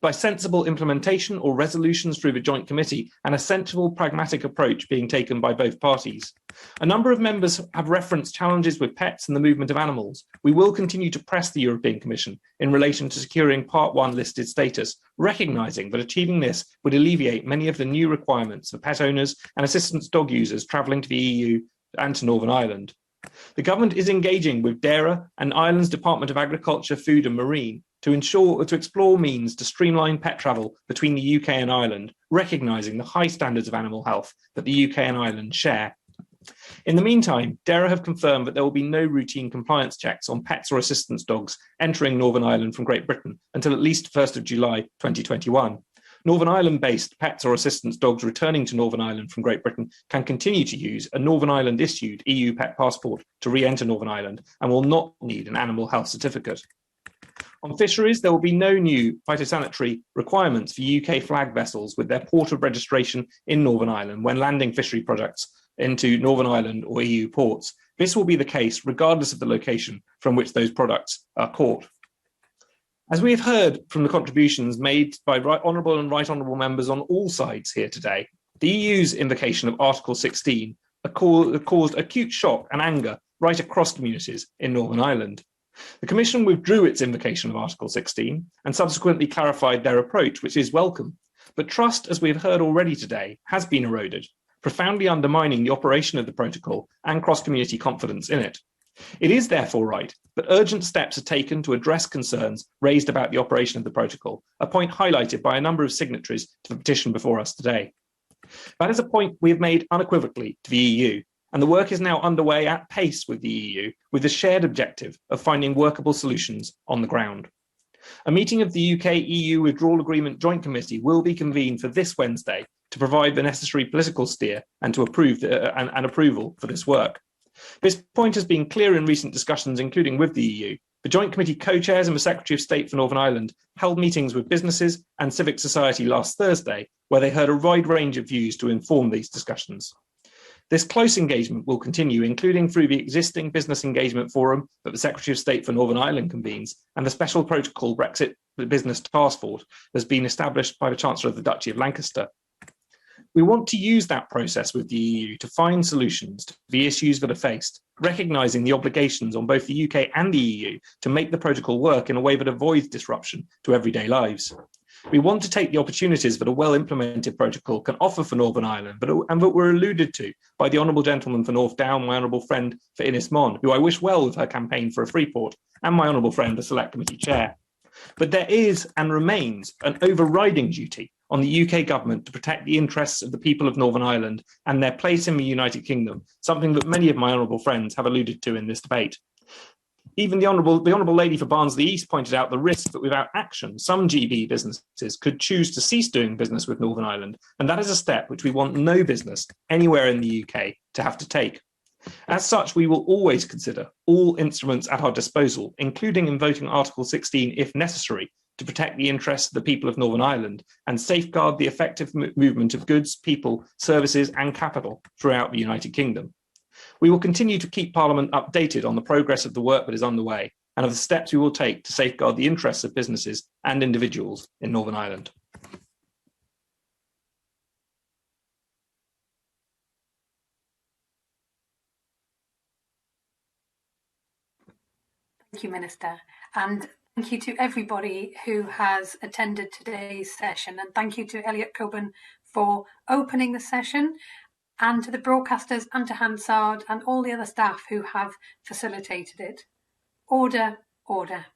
by sensible implementation or resolutions through the Joint Committee and a sensible, pragmatic approach being taken by both parties. A number of members have referenced challenges with pets and the movement of animals. We will continue to press the European Commission in relation to securing Part 1 listed status, recognising that achieving this would alleviate many of the new requirements for pet owners and assistance dog users travelling to the EU and to Northern Ireland. The government is engaging with DAERA and Ireland's Department of Agriculture, Food and Marine to explore means to streamline pet travel between the UK and Ireland, recognising the high standards of animal health that the UK and Ireland share. In the meantime, DAERA have confirmed that there will be no routine compliance checks on pets or assistance dogs entering Northern Ireland from Great Britain until at least 1st of July 2021. Northern Ireland-based pets or assistance dogs returning to Northern Ireland from Great Britain can continue to use a Northern Ireland-issued EU pet passport to re-enter Northern Ireland and will not need an animal health certificate. On fisheries, there will be no new phytosanitary requirements for UK flag vessels with their port of registration in Northern Ireland when landing fishery products into Northern Ireland or EU ports. This will be the case regardless of the location from which those products are caught. As we have heard from the contributions made by right honourable and right honourable members on all sides here today, the EU's invocation of Article 16 caused acute shock and anger right across communities in Northern Ireland. The Commission withdrew its invocation of Article 16 and subsequently clarified their approach, which is welcome. But trust, as we have heard already today, has been eroded, profoundly undermining the operation of the protocol and cross-community confidence in it. It is therefore right that urgent steps are taken to address concerns raised about the operation of the protocol, a point highlighted by a number of signatories to the petition before us today. That is a point we have made unequivocally to the EU, and the work is now underway at pace with the EU with the shared objective of finding workable solutions on the ground. A meeting of the UK-EU Withdrawal Agreement Joint Committee will be convened for this Wednesday to provide the necessary political steer and to approve and approval for this work. This point has been clear in recent discussions, including with the EU. The Joint Committee co-chairs and the Secretary of State for Northern Ireland held meetings with businesses and civic society last Thursday, where they heard a wide range of views to inform these discussions. This close engagement will continue, including through the existing Business Engagement Forum that the Secretary of State for Northern Ireland convenes and the Special Protocol Brexit Business Task Force that has been established by the Chancellor of the Duchy of Lancaster. We want to use that process with the EU to find solutions to the issues that are faced, recognising the obligations on both the UK and the EU to make the protocol work in a way that avoids disruption to everyday lives. We want to take the opportunities that a well-implemented protocol can offer for Northern Ireland, and that were alluded to by the Honourable Gentleman for North Down, my honourable friend for Innis Mon, who I wish well with her campaign for a free port, and my honourable friend, the Select Committee Chair. But there is and remains an overriding duty on the UK government to protect the interests of the people of Northern Ireland and their place in the United Kingdom, something that many of my honourable friends have alluded to in this debate. Even the Honourable Lady for Barnsley East pointed out the risk that without action, some GB businesses could choose to cease doing business with Northern Ireland, and that is a step which we want no business anywhere in the UK to have to take. As such, we will always consider all instruments at our disposal, including invoking Article 16 if necessary, to protect the interests of the people of Northern Ireland and safeguard the effective movement of goods, people, services and capital throughout the United Kingdom. We will continue to keep Parliament updated on the progress of the work that is underway and of the steps we will take to safeguard the interests of businesses and individuals in Northern Ireland. Thank you, Minister, and thank you to everybody who has attended today's session, and thank you to Elliot Colburn for opening the session, and to the broadcasters and to Hansard and all the other staff who have facilitated it. Order, order.